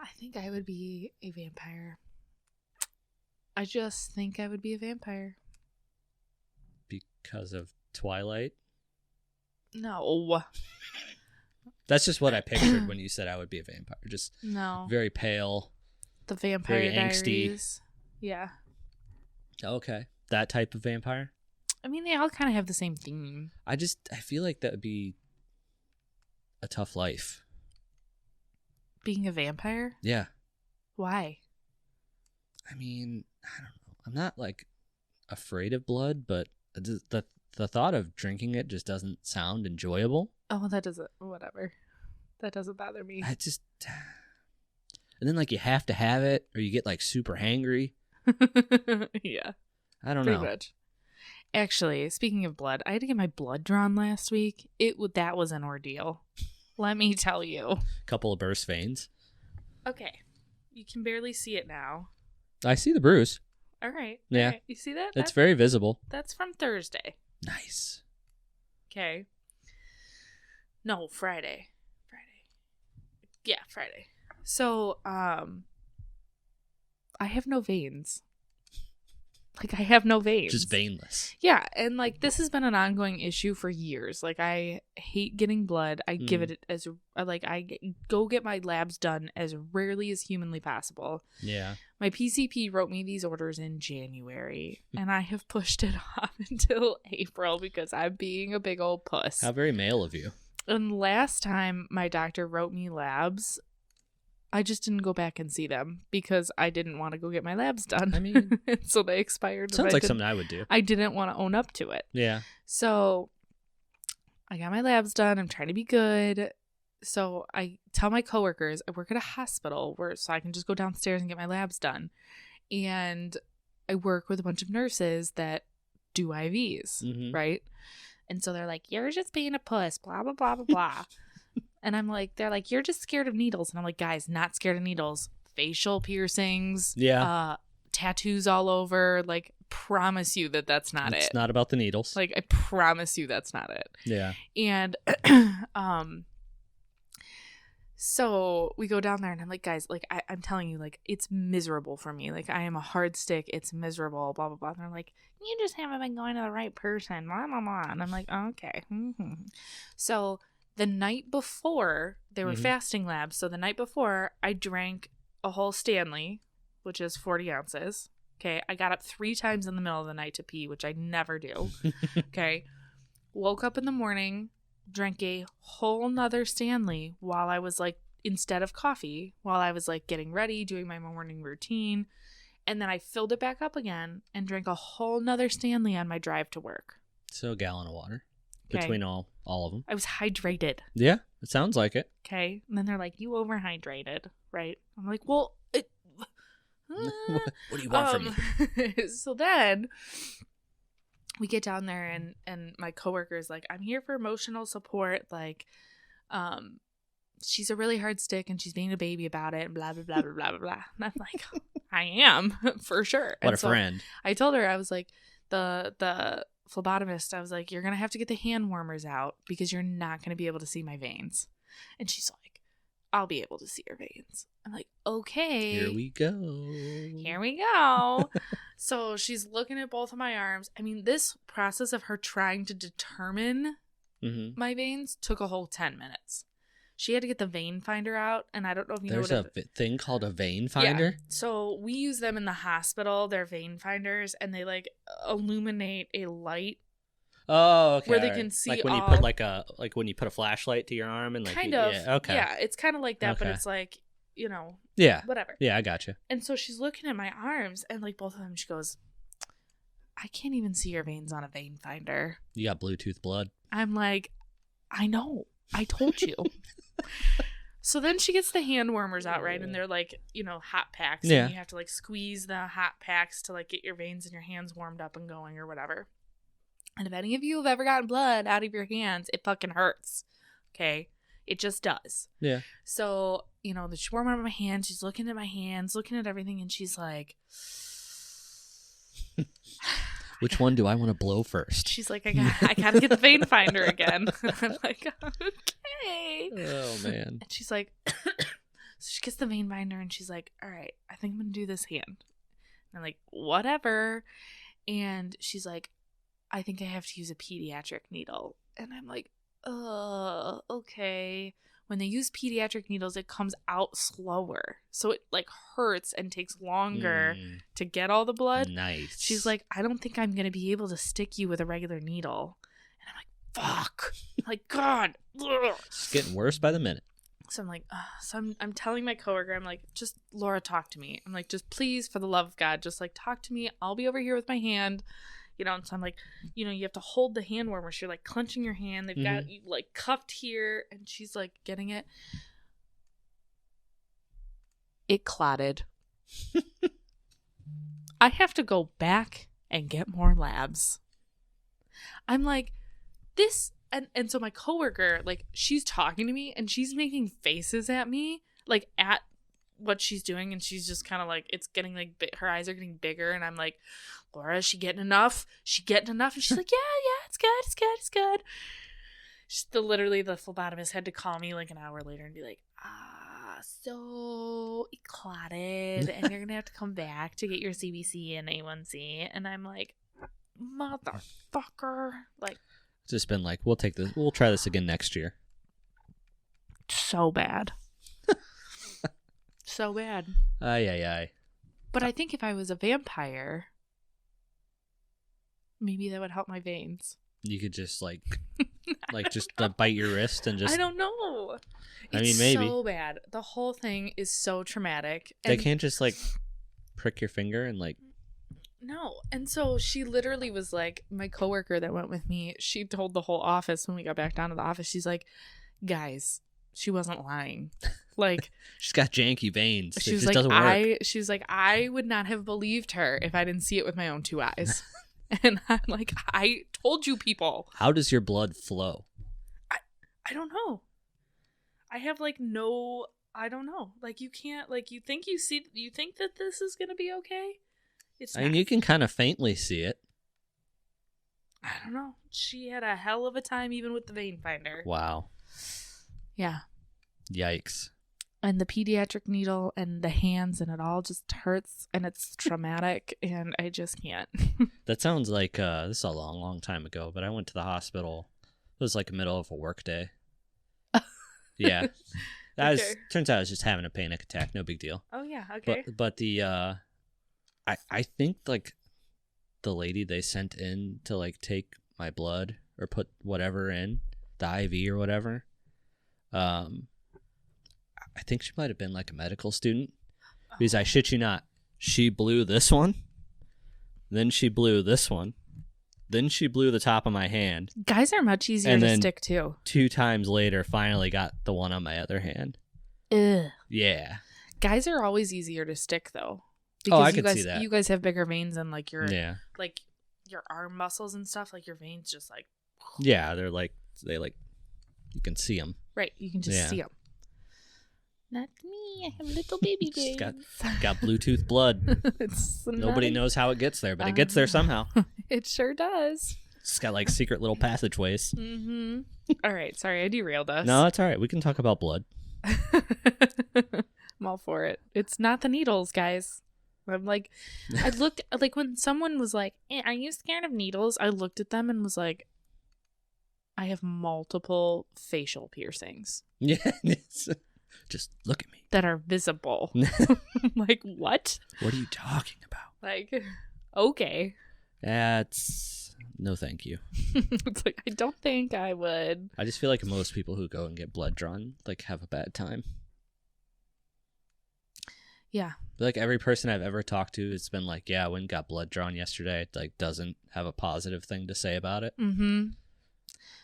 S1: I think I would be a vampire. I just think I would be a vampire.
S2: Because of Twilight?
S1: No.
S2: That's just what I pictured when you said I would be a vampire. Just
S1: no.
S2: Very pale.
S1: The Vampire
S2: very angsty.
S1: Diaries. Yeah.
S2: Okay. That type of vampire?
S1: I mean, they all kind of have the same theme.
S2: I feel like that would be a tough life.
S1: Being a vampire?
S2: Yeah.
S1: Why?
S2: I mean, I don't know. I'm not like afraid of blood, but the thought of drinking it just doesn't sound enjoyable.
S1: Oh, that doesn't, whatever. That doesn't bother me.
S2: And then like you have to have it or you get like super hangry.
S1: Yeah.
S2: I don't
S1: Pretty
S2: know.
S1: much. Actually, speaking of blood, I had to get my blood drawn last week. That was an ordeal. Let me tell you.
S2: Couple of burst veins.
S1: Okay. You can barely see it now.
S2: I see the bruise.
S1: All right.
S2: Yeah.
S1: All right. You see that?
S2: It's very visible.
S1: That's from Thursday.
S2: Nice.
S1: Okay. No, Friday. Yeah, Friday. So, I have no veins. Like, I have no veins.
S2: Just veinless.
S1: Yeah, and, like, this has been an ongoing issue for years. Like, I hate getting blood. I give it as, like, go get my labs done as rarely as humanly possible.
S2: Yeah.
S1: My PCP wrote me these orders in January, and I have pushed it off until April because I'm being a big old puss.
S2: How very male of you.
S1: And last time my doctor wrote me labs, I just didn't go back and see them because I didn't want to go get my labs done.
S2: I mean,
S1: so they expired.
S2: Sounds like something I would do.
S1: I didn't want to own up to it.
S2: Yeah.
S1: So I got my labs done. I'm trying to be good. So I tell my coworkers I work at a hospital so I can just go downstairs and get my labs done. And I work with a bunch of nurses that do IVs, right? And so they're like, you're just being a puss, blah, blah, blah, blah, blah. And I'm like, they're like, you're just scared of needles. And I'm like, guys, not scared of needles. Facial piercings.
S2: Yeah.
S1: Tattoos all over. Like, promise you that's not it.
S2: It's not about the needles.
S1: Like, I promise you that's not it.
S2: Yeah.
S1: And so we go down there and I'm like, guys, like, I'm telling you, like, it's miserable for me. Like, I am a hard stick. It's miserable, blah, blah, blah. And they're like, you just haven't been going to the right person, blah, blah, blah. And I'm like, okay. So the night before, they were fasting labs. So the night before, I drank a whole Stanley, which is 40 ounces. Okay. I got up 3 times in the middle of the night to pee, which I never do. Okay. Woke up in the morning, drank a whole nother Stanley while I was like, instead of coffee, while I was like getting ready, doing my morning routine. And then I filled it back up again and drank a whole nother Stanley on my drive to work.
S2: So a gallon of water.
S1: Okay.
S2: Between all of them.
S1: I was hydrated.
S2: Yeah, it sounds like it.
S1: Okay. And then they're like, you overhydrated, right? I'm like, well,
S2: what do you want from me?
S1: So then we get down there and my coworker is like, I'm here for emotional support. Like, she's a really hard stick and she's being a baby about it and blah, blah, blah, blah, blah, blah, blah. And I'm like, I am, for sure.
S2: What a friend.
S1: I told her, I was like, the phlebotomist, I was like, you're going to have to get the hand warmers out because you're not going to be able to see my veins. And she's like, I'll be able to see your veins. I'm like, okay.
S2: Here we go.
S1: Here we go. So she's looking at both of my arms. I mean, this process of her trying to determine my veins took a whole 10 minutes. She had to get the vein finder out, and I don't know if you know what
S2: There's a thing called a vein finder?
S1: Yeah. So we use them in the hospital. They're vein finders, and they like illuminate a light.
S2: Oh, okay.
S1: Where they can see
S2: like when
S1: all...
S2: you put like when you put a flashlight to your arm and like
S1: kind of.
S2: Yeah, okay.
S1: Yeah, it's kind of like that,
S2: Okay.
S1: but it's like, you know,
S2: yeah,
S1: whatever.
S2: Yeah, I got you.
S1: And so she's looking at my arms, and like both of them, she goes, I can't even see your veins on a vein finder.
S2: You got Bluetooth blood.
S1: I'm like, I know. I told you. So then she gets the hand warmers out, right? And they're like, you know, hot packs.
S2: Yeah.
S1: And you have to like squeeze the hot packs to like get your veins and your hands warmed up and going or whatever. And if any of you have ever gotten blood out of your hands, it fucking hurts. Okay? It just does.
S2: Yeah.
S1: So, you know, she's warming up my hands. She's looking at my hands, looking at everything. And she's like...
S2: Which one do I want to blow first?
S1: She's like, I gotta get the vein finder again. I'm like, okay.
S2: Oh, man.
S1: And she's like, so she gets the vein finder and she's like, all right, I think I'm going to do this hand. And I'm like, whatever. And she's like, I think I have to use a pediatric needle. And I'm like, okay. When they use pediatric needles, it comes out slower. So it like hurts and takes longer to get all the blood.
S2: Nice.
S1: She's like, I don't think I'm going to be able to stick you with a regular needle. And I'm like, fuck. I'm like, God. Ugh.
S2: It's getting worse by the minute.
S1: So I'm like, so I'm telling my coworker, I'm like, just Laura, talk to me. I'm like, just please, for the love of God, just like talk to me. I'll be over here with my hand. You know, and so I'm like, you know, you have to hold the hand warmer. So you're like clenching your hand. They've got you like cuffed here. And she's like getting it. It clotted. I have to go back and get more labs. I'm like, this. And so my coworker, like, she's talking to me and she's making faces at me, like at what she's doing. And she's just kind of like, it's getting like, her eyes are getting bigger. And I'm like, Laura, is she getting enough? She getting enough? And she's like, yeah, it's good. Literally, the phlebotomist had to call me like an hour later and be like, so it clotted and you're going to have to come back to get your CBC and A1C. And I'm like, motherfucker. Like,
S2: it's just been like, we'll try this again next year.
S1: So bad. So bad.
S2: Aye.
S1: But I think if I was a vampire, maybe that would help my veins.
S2: You could just like just bite your wrist and just...
S1: I don't know.
S2: I mean, maybe.
S1: It's so bad. The whole thing is so traumatic.
S2: They can't just like prick your finger and like...
S1: No. And so she literally was like, my coworker that went with me, she told the whole office when we got back down to the office, she's like, guys, she wasn't lying. Like,
S2: she's got janky veins.
S1: She was like,
S2: doesn't work.
S1: She was like, I would not have believed her if I didn't see it with my own two eyes. And I'm like, I told you people.
S2: How does your blood flow?
S1: I don't know. I have like no, I don't know. Like you can't, like you think that this is going to be okay? It's not.
S2: I mean, you can kind of faintly see it.
S1: I don't know. She had a hell of a time even with the vein finder.
S2: Wow.
S1: Yeah.
S2: Yikes.
S1: And the pediatric needle and the hands and it all just hurts and it's traumatic and I just can't.
S2: That sounds like, this is a long, long time ago, but I went to the hospital. It was like the middle of a work day. Yeah. Turns out I was just having a panic attack. No big deal.
S1: Oh, yeah. Okay.
S2: But the, I think like the lady they sent in to like take my blood or put whatever in, the IV or whatever, I think she might have been like a medical student because I shit you not, she blew this one, then she blew this one, then she blew the top of my hand.
S1: Guys are much easier to stick to.
S2: 2 times later, finally got the one on my other hand.
S1: Ugh.
S2: Yeah.
S1: Guys are always easier to stick though. Because
S2: I could see that.
S1: You guys have bigger veins and like your
S2: like
S1: your arm muscles and stuff. Like your veins just like.
S2: Yeah, you can see them.
S1: Right, you can just see them. not me. I have little baby
S2: It's
S1: brains.
S2: got Bluetooth blood. Nobody knows how it gets there, but it gets there somehow.
S1: It sure does.
S2: It's got like secret little passageways.
S1: Mm-hmm. All right. Sorry, I derailed us.
S2: No, it's all right. We can talk about blood.
S1: I'm all for it. It's not the needles, guys. I'm like, I looked, like when someone was like, are you scared of needles? I looked at them and was like, I have multiple facial piercings.
S2: Yeah. Just look at me.
S1: That are visible. Like, what?
S2: What are you talking about?
S1: Like, okay.
S2: That's no thank you.
S1: It's like, I don't think I would.
S2: I just feel like most people who go and get blood drawn like have a bad time.
S1: Yeah.
S2: Like every person I've ever talked to, it's been like, yeah, I went and got blood drawn yesterday. It like doesn't have a positive thing to say about it.
S1: Mm-hmm.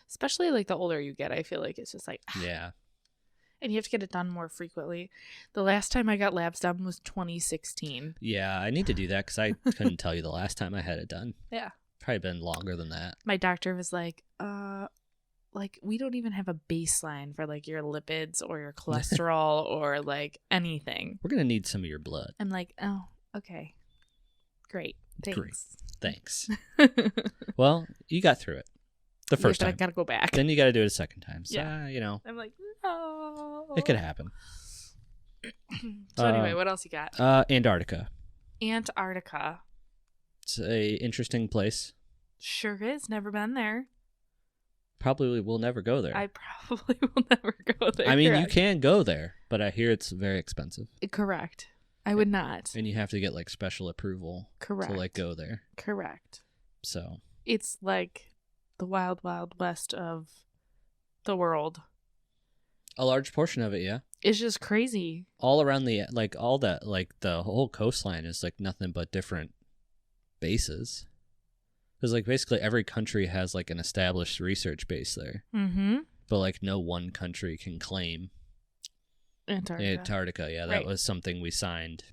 S1: Especially like the older you get, I feel like it's just like,
S2: yeah.
S1: And you have to get it done more frequently. The last time I got labs done was 2016.
S2: Yeah, I need to do that because I couldn't tell you the last time I had it done.
S1: Yeah.
S2: Probably been longer than that.
S1: My doctor was like, we don't even have a baseline for like your lipids or your cholesterol or like anything.
S2: We're going to need some of your blood.
S1: I'm like, oh, okay. Great. Thanks.
S2: Well, you got through it the first time.
S1: I got to go back.
S2: Then you got to do it a second time. So,
S1: yeah.
S2: I'm
S1: like, no.
S2: It could happen.
S1: So anyway, what else you got?
S2: Antarctica.
S1: Antarctica.
S2: It's a interesting place.
S1: Sure is. Never been there.
S2: Probably will never go there.
S1: I probably will never go there.
S2: I mean, you can go there, but I hear it's very expensive.
S1: Correct. I would not.
S2: And you have to get like special approval to like go there.
S1: Correct.
S2: So
S1: it's like the wild, wild west of the world.
S2: A large portion of it, yeah.
S1: It's just crazy.
S2: All around the all that the whole coastline is like nothing but different bases. Because like basically every country has like an established research base there.
S1: Mm-hmm.
S2: But like no one country can claim Antarctica. Yeah, that was something we signed.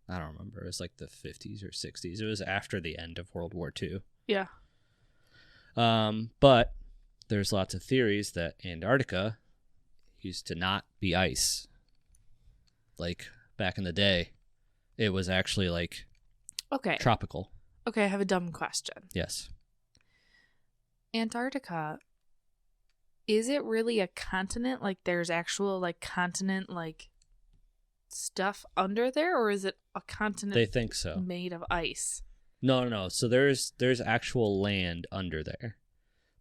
S2: I don't remember. It was like the 50s or 60s. It was after the end of World War II.
S1: Yeah.
S2: But there's lots of theories that Antarctica used to not be ice. Like back in the day, it was actually like tropical.
S1: Okay, I have a dumb question.
S2: Yes.
S1: Antarctica, is it really a continent? Like there's actual like continent like stuff under there, or is it a continent
S2: they think so
S1: made of ice?
S2: No. So there's actual land under there.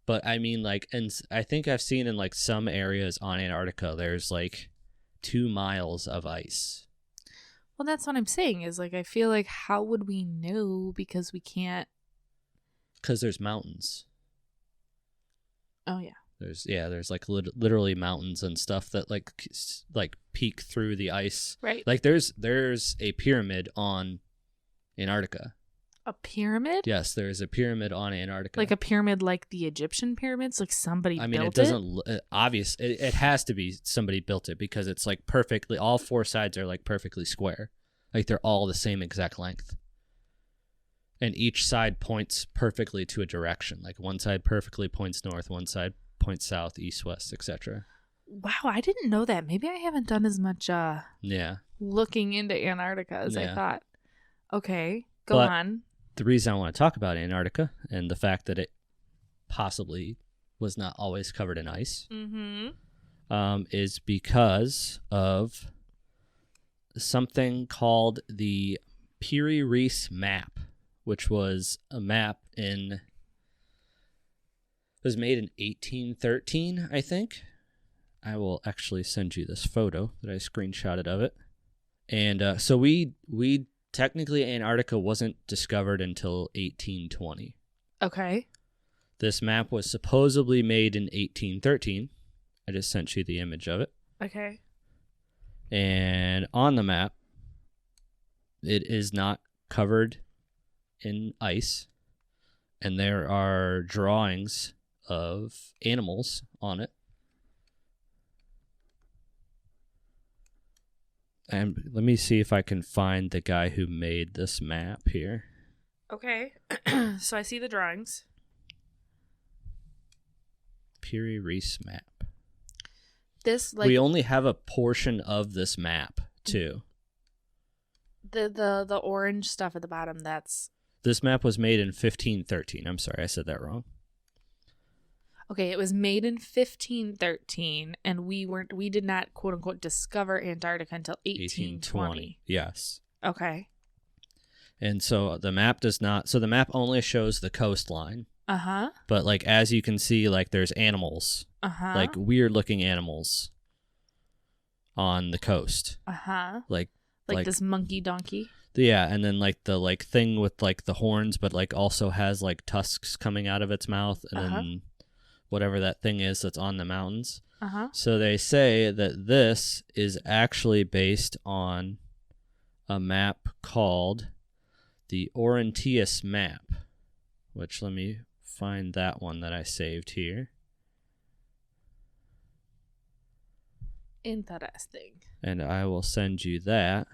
S2: But I mean like, and I think I've seen in like some areas on Antarctica there's like 2 miles of ice.
S1: Well, that's what I'm saying is like I feel like how would we know because we can't?
S2: Because there's mountains.
S1: Oh yeah.
S2: There's like literally mountains and stuff that like peek through the ice.
S1: Right.
S2: Like there's a pyramid on Antarctica.
S1: A pyramid?
S2: Yes, there's a pyramid on Antarctica.
S1: Like a pyramid like the Egyptian pyramids? Like somebody built it? I mean,
S2: it doesn't... obvious. It has to be somebody built it because it's like perfectly... All 4 sides are like perfectly square. Like they're all the same exact length. And each side points perfectly to a direction. Like one side perfectly points north, one side points south, east, west, etc.
S1: Wow, I didn't know that. Maybe I haven't done as much looking into Antarctica as I thought. Okay, go on.
S2: The reason I want to talk about Antarctica and the fact that it possibly was not always covered in ice is because of something called the Piri-Reis map, which was a map it was made in 1813, I think. I will actually send you this photo that I screenshotted of it. And so we technically, Antarctica wasn't discovered until 1820.
S1: Okay.
S2: This map was supposedly made in 1813. I just sent you the image of it.
S1: Okay.
S2: And on the map, it is not covered in ice. And there are drawings of animals on it. And let me see if I can find the guy who made this map here.
S1: Okay. So I see the drawings.
S2: Piri-Reis map.
S1: This like
S2: we only have a portion of this map too.
S1: The orange stuff at the bottom.
S2: This map was made in 1513. I'm sorry, I said that wrong.
S1: Okay, it was made in 1513, and we did not quote unquote discover Antarctica until 1820.
S2: Yes.
S1: Okay.
S2: And so the map does not. So the map only shows the coastline.
S1: Uh-huh.
S2: But like as you can see, like there's animals.
S1: Uh-huh.
S2: Like weird looking animals on the coast.
S1: Uh-huh.
S2: Like
S1: this monkey donkey.
S2: Yeah, and then like the like thing with like the horns, but like also has like tusks coming out of its mouth, and then whatever that thing is that's on the mountains.
S1: Uh-huh.
S2: So they say that this is actually based on a map called the Orontius map, which let me find that one that I saved here.
S1: Interesting.
S2: And I will send you that.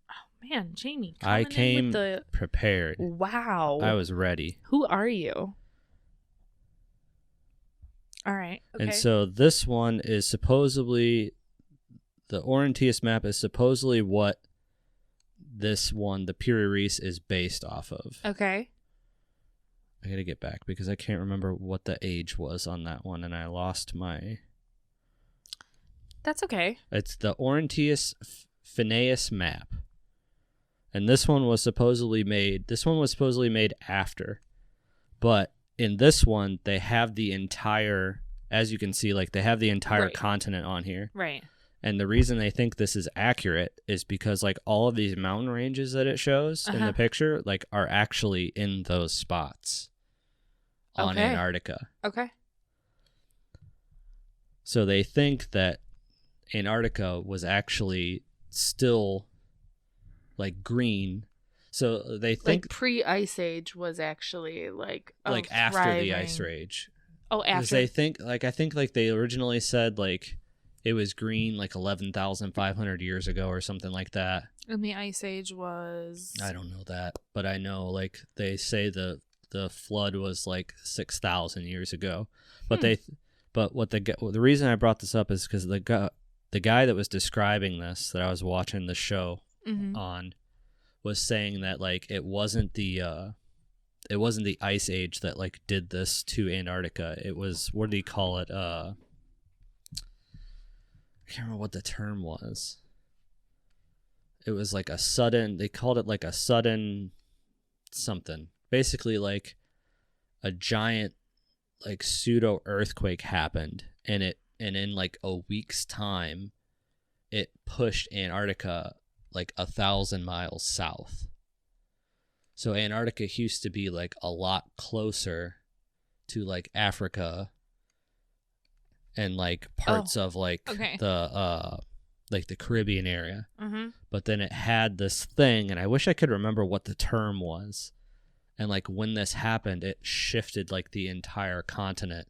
S1: Oh man, Jamie,
S2: I came prepared.
S1: Wow.
S2: I was ready.
S1: Who are you? All right. Okay.
S2: And so this one is supposedly, the Orontius map is supposedly what this one, the Piri Reis, is based off of.
S1: Okay.
S2: I gotta get back because I can't remember what the age was on that one, and I lost my...
S1: That's okay.
S2: It's the Orontius Phineas map. And this one was supposedly made after. But in this one, they have the entire, as you can see, like they have the entire continent on here.
S1: Right.
S2: And the reason they think this is accurate is because like all of these mountain ranges that it shows in the picture, like are actually in those spots on Antarctica.
S1: Okay.
S2: So they think that Antarctica was actually still like green. So they think
S1: like pre-ice age was actually like
S2: after
S1: thriving.
S2: the ice age.
S1: Oh, after.
S2: They think I think like they originally said like it was green like 11,500 years ago or something like that.
S1: And the ice age was,
S2: I don't know that, but I know like they say the flood was like 6,000 years ago. But the reason I brought this up is because the guy that was describing this, that I was watching the show on, was saying that like it wasn't the ice age that like did this to Antarctica. It was, what do you call it? I can't remember what the term was. It was like a sudden, they called it like a sudden something. Basically like a giant like pseudo earthquake happened, and in like a week's time it pushed Antarctica like 1,000 miles south. So Antarctica used to be like a lot closer to like Africa and like parts of like the Caribbean area. But then it had this thing, and I wish I could remember what the term was. And like when this happened, it shifted like the entire continent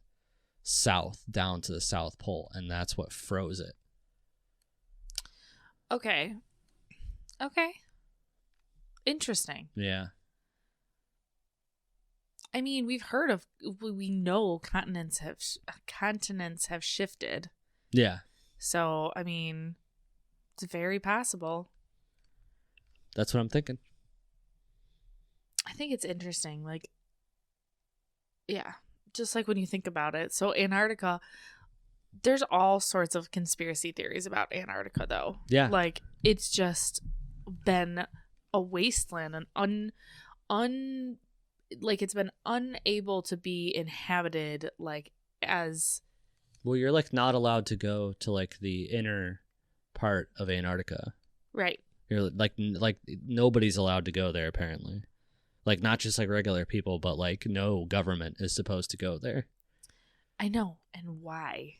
S2: south down to the South Pole, and that's what froze it.
S1: Okay. Interesting.
S2: Yeah.
S1: I mean, we know continents have shifted.
S2: Yeah.
S1: So, I mean, it's very possible.
S2: That's what I'm thinking.
S1: I think it's interesting. Like, yeah, just like when you think about it. So Antarctica, there's all sorts of conspiracy theories about Antarctica, though.
S2: Yeah.
S1: Like, it's just been a wasteland, and like it's been unable to be inhabited, like, as...
S2: Well, you're like not allowed to go to like the inner part of Antarctica.
S1: Right.
S2: You're like nobody's allowed to go there, apparently. Like, not just like regular people, but like no government is supposed to go there.
S1: I know. And why?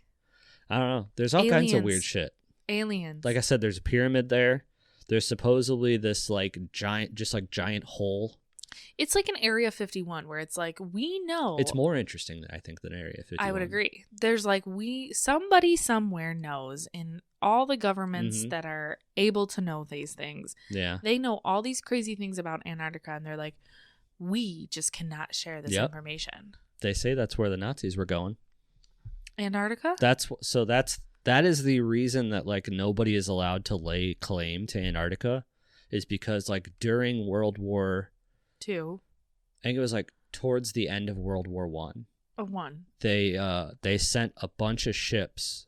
S2: I don't know. There's all kinds of weird shit.
S1: Aliens.
S2: Like I said, there's a pyramid there. There's supposedly this like giant hole.
S1: It's like an Area 51 where it's like, we know.
S2: It's more interesting, I think, than Area 51.
S1: I would agree. There's like, somebody somewhere knows, in all the governments that are able to know these things.
S2: Yeah.
S1: They know all these crazy things about Antarctica, and they're like, we just cannot share this information.
S2: They say that's where the Nazis were going.
S1: Antarctica?
S2: That's that is the reason that like nobody is allowed to lay claim to Antarctica, is because like during World War
S1: II,
S2: I think it was like towards the end of World War One. They sent a bunch of ships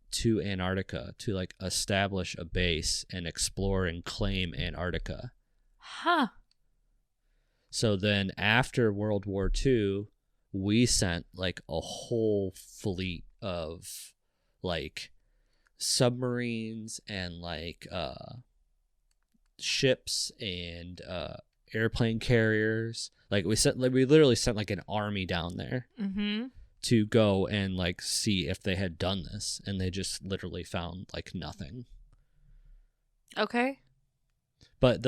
S2: to Antarctica to like establish a base and explore and claim Antarctica.
S1: Huh.
S2: So then after World War II, we sent like a whole fleet of like submarines and like ships and airplane carriers. Like we literally sent like an army down there to go and like see if they had done this, and they just literally found like nothing.
S1: Okay.
S2: But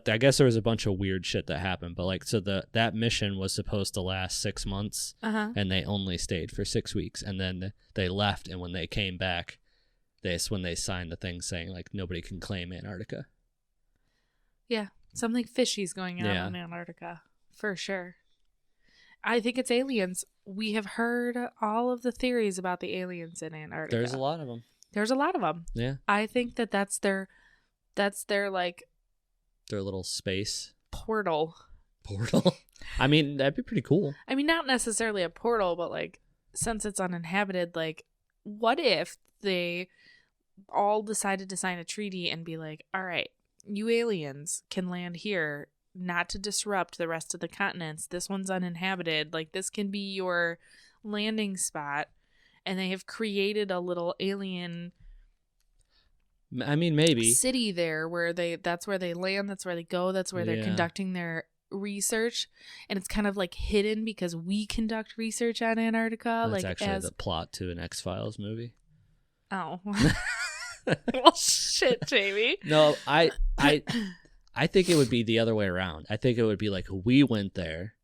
S2: I guess there was a bunch of weird shit that happened. But like, so that mission was supposed to last 6 months, and they only stayed for 6 weeks, and then they left. And when they came back, that's when they signed the thing saying like nobody can claim Antarctica.
S1: Yeah, something fishy's going on in Antarctica for sure. I think it's aliens. We have heard all of the theories about the aliens in Antarctica.
S2: There's a lot of them.
S1: Yeah. I think that's their like
S2: their little space
S1: portal.
S2: I mean, that'd be pretty cool.
S1: I mean, not necessarily a portal, but like since it's uninhabited, like what if they all decided to sign a treaty and be like, all right, you aliens can land here, not to disrupt the rest of the continents. This one's uninhabited. Like this can be your landing spot. And they have created a little alien,
S2: I mean, maybe
S1: city there where that's where they land, that's where they go, that's where they're conducting their research, and it's kind of like hidden because we conduct research on Antarctica.
S2: That's like actually the plot to an X-Files movie.
S1: Oh. Well, shit, Jamie.
S2: No, I think it would be the other way around. I think it would be like we went there,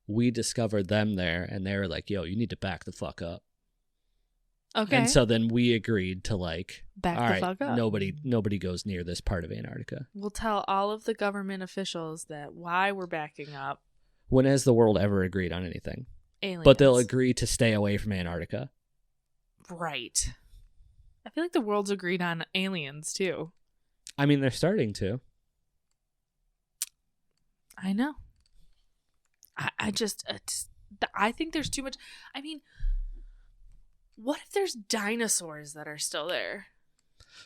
S2: we discovered them there, and they were like, "Yo, you need to back the fuck up."
S1: Okay.
S2: And so then we agreed to like,
S1: back
S2: all
S1: the
S2: right,
S1: fuck up.
S2: Nobody goes near this part of Antarctica.
S1: We'll tell all of the government officials that why we're backing up.
S2: When has the world ever agreed on anything?
S1: Aliens.
S2: But they'll agree to stay away from Antarctica.
S1: Right. I feel like the world's agreed on aliens too.
S2: I mean, they're starting to.
S1: I know. I think there's too much. I mean, what if there's dinosaurs that are still there?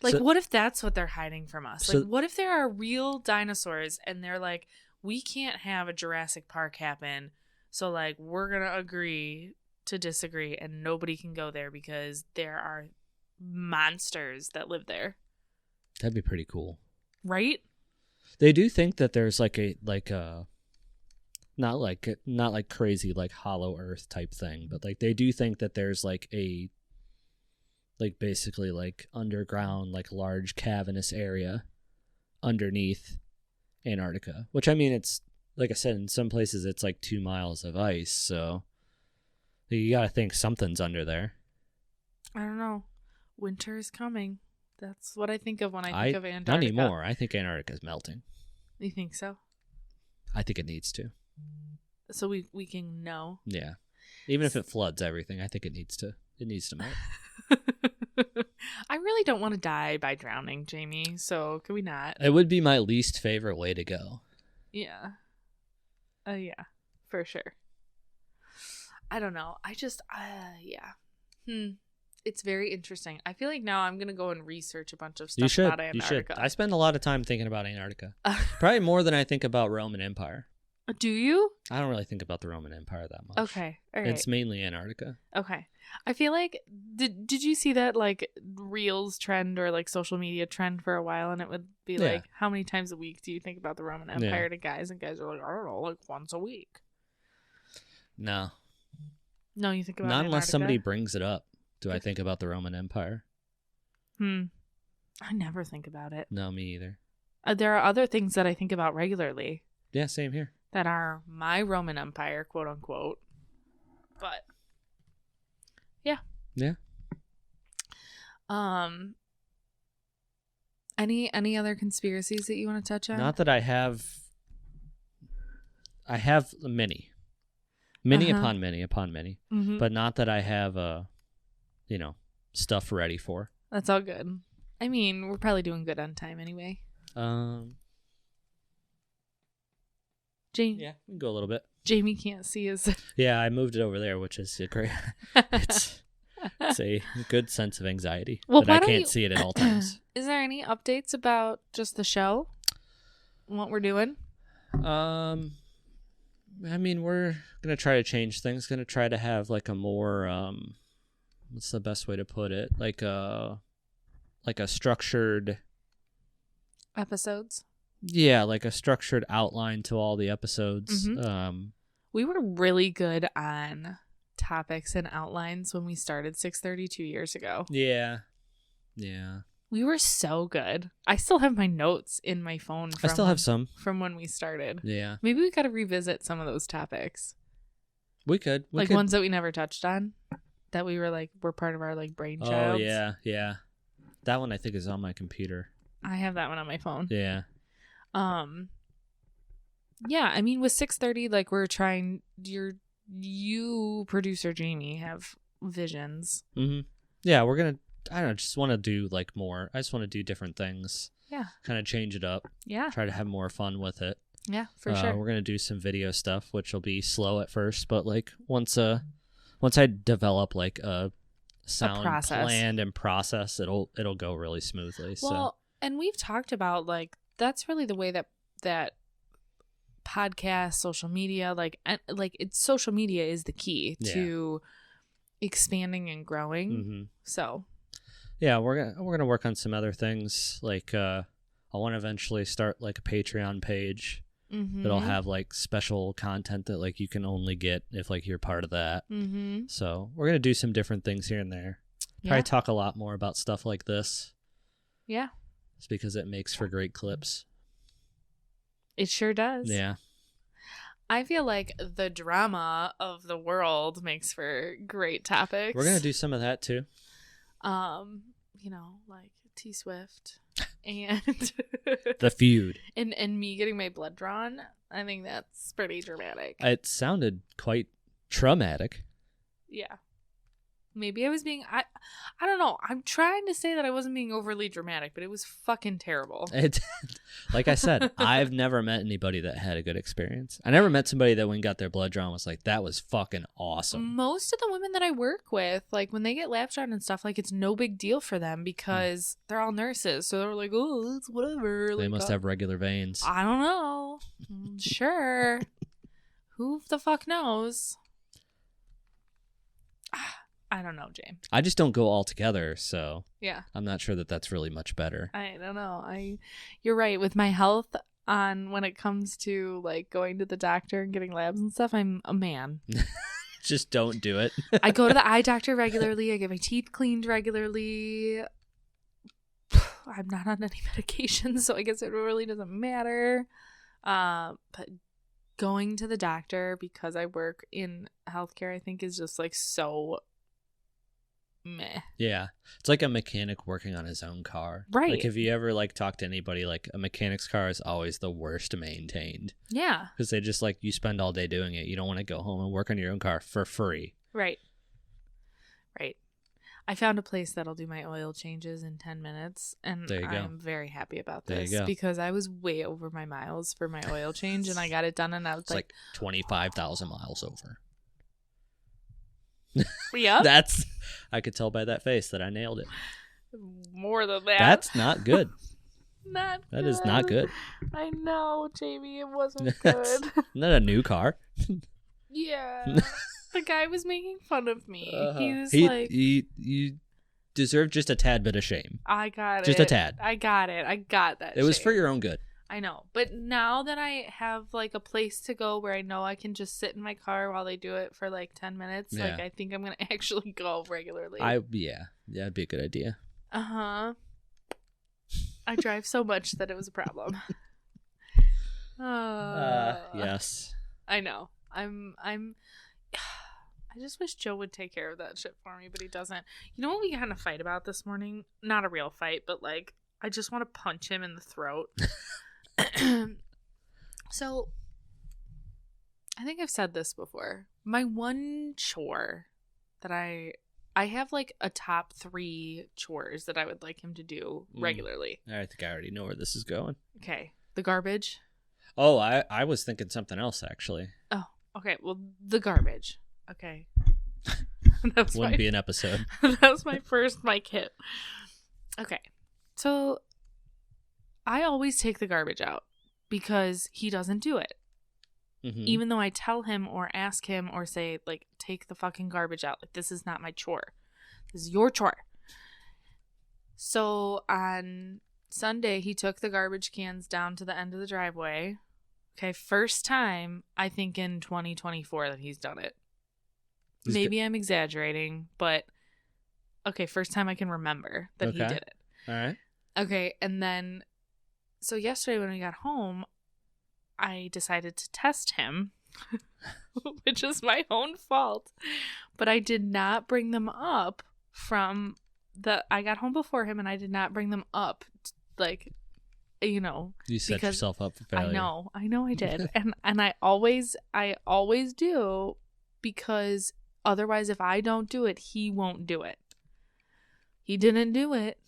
S1: Like, what if that's what they're hiding from us? Like, what if there are real dinosaurs and they're like, we can't have a Jurassic Park happen, so, like, we're going to agree to disagree and nobody can go there because there are monsters that live there.
S2: That'd be pretty cool.
S1: Right?
S2: They do think that there's like a not like crazy like Hollow Earth type thing, but like they do think that there's like a like basically like underground like large cavernous area underneath Antarctica, which I mean, it's like I said, in some places it's like 2 miles of ice, so you gotta think something's under there.
S1: I don't know. Winter is coming. That's what I think of when I think of Antarctica.
S2: Not anymore. I think Antarctica's melting.
S1: You think so?
S2: I think it needs to.
S1: So we can know.
S2: Yeah. Even if it floods everything, I think it needs to melt.
S1: I really don't want to die by drowning, Jamie. So can we not?
S2: It would be my least favorite way to go.
S1: Yeah. Yeah, for sure. I don't know. I just, yeah. It's very interesting. I feel like now I'm going to go and research a bunch of stuff about Antarctica.
S2: You should. I spend a lot of time thinking about Antarctica. Probably more than I think about Roman Empire.
S1: Do you?
S2: I don't really think about the Roman Empire that much.
S1: Okay. All right.
S2: It's mainly Antarctica.
S1: Okay. I feel like, did you see that like Reels trend or like social media trend for a while? And it would be like, how many times a week do you think about the Roman Empire to guys? And guys are like, I don't know, like once a week.
S2: No.
S1: No, you think about
S2: Not
S1: Antarctica?
S2: unless somebody brings it up. Do I think about the Roman Empire?
S1: I never think about it.
S2: No, me either.
S1: There are other things that I think about regularly.
S2: Yeah, same here.
S1: That are my Roman Empire, quote unquote. But yeah.
S2: Yeah.
S1: Any other conspiracies that you want to touch on?
S2: Not that I have. I have many. Many upon many upon many.
S1: Mm-hmm.
S2: But not that I have stuff ready for.
S1: That's all good. I mean, we're probably doing good on time anyway.
S2: Yeah, we can go a little bit.
S1: Jamie can't see his.
S2: Yeah, I moved it over there, which is great. It's a good sense of anxiety that I can't see it at all times.
S1: Is there any updates about just the show? What we're doing?
S2: I mean, we're gonna try to change things. Gonna try to have like a more what's the best way to put it? Like a structured
S1: episodes.
S2: Yeah, like a structured outline to all the episodes.
S1: Mm-hmm. We were really good on topics and outlines when we started 6:30 2 years ago.
S2: Yeah.
S1: We were so good. I still have my notes in my phone.
S2: I still have some
S1: from when we started.
S2: Yeah.
S1: Maybe we got to revisit some of those topics.
S2: We could.
S1: Ones that we never touched on, that we were like, were part of our like brainchild.
S2: Oh yeah. That one I think is on my computer.
S1: I have that one on my phone.
S2: Yeah.
S1: Yeah, I mean, with 6:30, like, we're trying, you, producer Jamie, have visions.
S2: Mm-hmm. Yeah, we're gonna, I don't know, just want to do, like, more. I just want to do different things.
S1: Yeah.
S2: Kind of change it up.
S1: Yeah.
S2: Try to have more fun with it.
S1: Yeah, for sure.
S2: We're gonna do some video stuff, which will be slow at first, but, like, once I develop, like, a sound planned and process, it'll go really smoothly.
S1: Well, and we've talked about, like, that's really the way that podcast, social media, it's social media is the key to expanding and growing.
S2: Mm-hmm.
S1: So,
S2: yeah, we're gonna work on some other things. Like, I want to eventually start like a Patreon page that'll have like special content that like you can only get if like you're part of that. Mm-hmm. So we're gonna do some different things here and there. Probably talk a lot more about stuff like this.
S1: Yeah.
S2: It's because it makes for great clips.
S1: It sure does.
S2: Yeah.
S1: I feel like the drama of the world makes for great topics.
S2: We're going to do some of that too.
S1: Like T-Swift and
S2: the feud.
S1: And me getting my blood drawn. I think that's pretty dramatic.
S2: It sounded quite traumatic.
S1: Yeah. Maybe I was being, I don't know. I'm trying to say that I wasn't being overly dramatic, but it was fucking terrible.
S2: Like I said, I've never met anybody that had a good experience. I never met somebody that when got their blood drawn was like, that was fucking awesome.
S1: Most of the women that I work with, like when they get lab drawn and stuff, like it's no big deal for them because they're all nurses. So they're like, oh, it's whatever.
S2: They must have regular veins.
S1: I don't know. Sure. Who the fuck knows? I don't know, James.
S2: I just don't go all together, so
S1: yeah,
S2: I'm not sure that that's really much better.
S1: I don't know. You're right. With my health when it comes to like going to the doctor and getting labs and stuff, I'm a man.
S2: Just don't do it.
S1: I go to the eye doctor regularly. I get my teeth cleaned regularly. I'm not on any medication, so I guess it really doesn't matter. But going to the doctor because I work in healthcare, I think is just like so meh.
S2: Yeah, it's like a mechanic working on his own car.
S1: Right.
S2: Like if you ever like talk to anybody, like a mechanic's car is always the worst maintained.
S1: Yeah.
S2: Because they just like, you spend all day doing it. You don't want to go home and work on your own car for free.
S1: Right. I found a place that'll do my oil changes in 10 minutes, and I'm very happy about this because I was way over my miles for my oil change, and I got it done, and I was like
S2: 25,000 miles over.
S1: Yep.
S2: I could tell by that face that I nailed it.
S1: More than that.
S2: That's not good.
S1: That
S2: is not good.
S1: I know, Jamie, it wasn't good.
S2: Not a new car.
S1: Yeah. The guy was making fun of me. He was like...
S2: You deserve just a tad bit of shame.
S1: I got it.
S2: Just a tad.
S1: I got it. I got that.
S2: It was for your own good.
S1: I know. But now that I have like a place to go where I know I can just sit in my car while they do it for like 10 minutes, like I think I'm going to actually go regularly.
S2: Yeah, that'd be a good idea.
S1: Uh-huh. I drive so much that it was a problem.
S2: Yes.
S1: I know. I just wish Joe would take care of that shit for me, but he doesn't. You know what we kind of fight about this morning? Not a real fight, but like I just want to punch him in the throat. So, I think I've said this before. My one chore that I I have like a top 3 chores that I would like him to do regularly.
S2: I think I already know where this is going.
S1: Okay. The garbage.
S2: Oh, I was thinking something else, actually.
S1: Oh, okay. Well, the garbage. Okay.
S2: Wouldn't be an episode.
S1: That was my first mic hit. Okay. So I always take the garbage out because he doesn't do it. Mm-hmm. Even though I tell him or ask him or say, like, take the fucking garbage out. Like, this is not my chore. This is your chore. So on Sunday, he took the garbage cans down to the end of the driveway. Okay, first time, I think, in 2024 that he's done it. Maybe I'm exaggerating, but okay, first time I can remember that he did it.
S2: All right.
S1: Okay, and then, so yesterday when we got home, I decided to test him, which is my own fault, but I did not bring them up I got home before him and I did not bring them up, like, you know.
S2: You set yourself up for failure.
S1: I know I did. and I always do, because otherwise, if I don't do it, he won't do it. He didn't do it,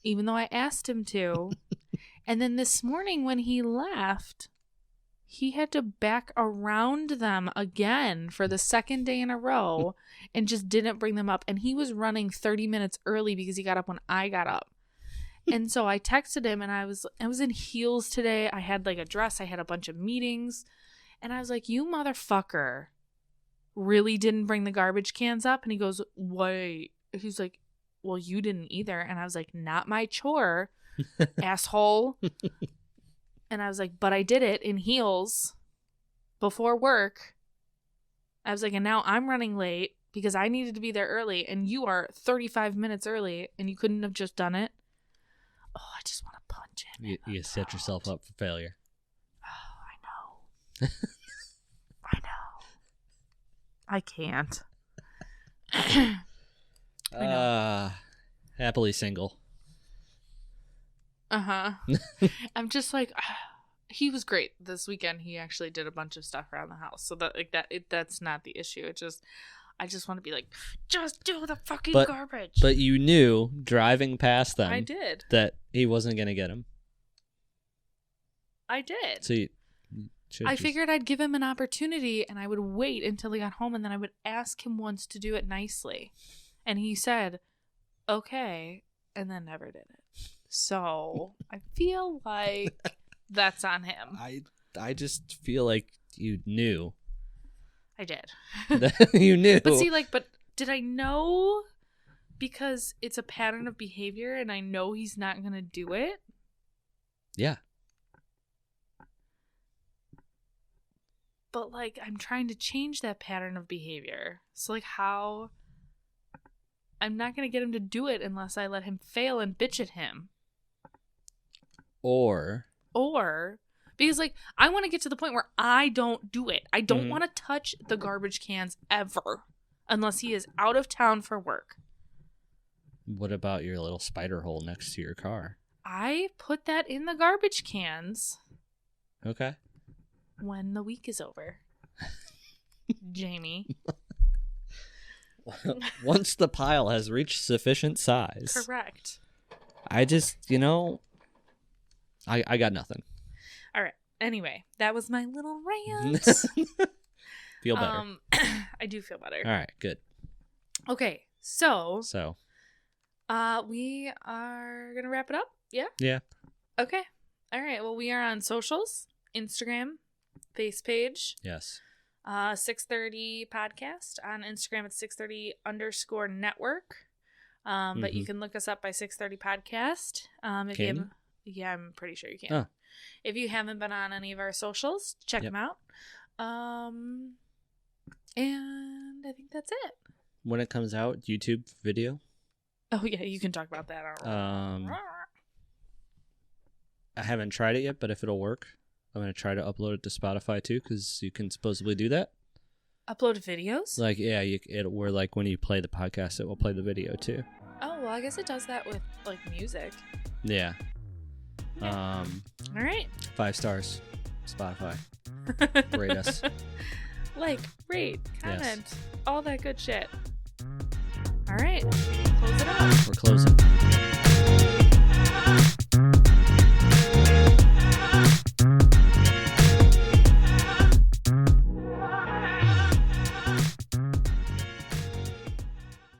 S1: even though I asked him to. And then this morning when he left, he had to back around them again for the second day in a row and just didn't bring them up. And he was running 30 minutes early because he got up when I got up. And so I texted him, and I was in heels today. I had like a dress. I had a bunch of meetings. And I was like, you motherfucker really didn't bring the garbage cans up? And he goes, wait. He's like, well, you didn't either. And I was like, not my chore, asshole. And I was like, but I did it in heels before work. I was like, and now I'm running late because I needed to be there early, and you are 35 minutes early, and you couldn't have just done it. Oh, I just want to punch him.
S2: You set yourself up for failure.
S1: Oh, I know. I know. I can't.
S2: Happily single.
S1: Uh-huh. I'm just like, he was great this weekend. He actually did a bunch of stuff around the house, so that's not the issue. I just want to be like, just do the fucking garbage.
S2: But you knew driving past them,
S1: I did,
S2: that he wasn't gonna get him.
S1: I did.
S2: So I
S1: figured I'd give him an opportunity, and I would wait until he got home, and then I would ask him once to do it nicely, and he said, "Okay," and then never did it. So I feel like that's on him.
S2: I just feel like you knew.
S1: I did.
S2: You knew.
S1: But see, but did I know because it's a pattern of behavior and I know he's not going to do it?
S2: Yeah.
S1: But I'm trying to change that pattern of behavior. So how? I'm not going to get him to do it unless I let him fail and bitch at him.
S2: Or
S1: because I want to get to the point where I don't do it. I don't want to touch the garbage cans ever unless he is out of town for work.
S2: What about your little spider hole next to your car?
S1: I put that in the garbage cans.
S2: Okay.
S1: When the week is over. Jamie.
S2: Once the pile has reached sufficient size.
S1: Correct.
S2: I just, I got nothing.
S1: All right. Anyway, that was my little rant.
S2: Feel better.
S1: I do feel better.
S2: All right, good.
S1: Okay, so we are going to wrap it up? Yeah?
S2: Yeah.
S1: Okay. All right. Well, we are on socials, Instagram, face page.
S2: Yes.
S1: 6:30 podcast on Instagram at 6:30_network. But you can look us up by 6:30 podcast. Yeah, I'm pretty sure you can.
S2: Oh.
S1: If you haven't been on any of our socials, check them out. And I think that's it.
S2: When it comes out, YouTube video.
S1: Oh yeah, you can talk about that.
S2: I haven't tried it yet, but if it'll work, I'm going to try to upload it to Spotify too, because you can supposedly do that.
S1: Upload videos?
S2: Where when you play the podcast, it will play the video too.
S1: Oh, well, I guess it does that with music.
S2: Yeah.
S1: All right.
S2: 5 stars. Spotify. Rate us.
S1: Rate, comment, all that good shit. All right. Close it out.
S2: We're closing.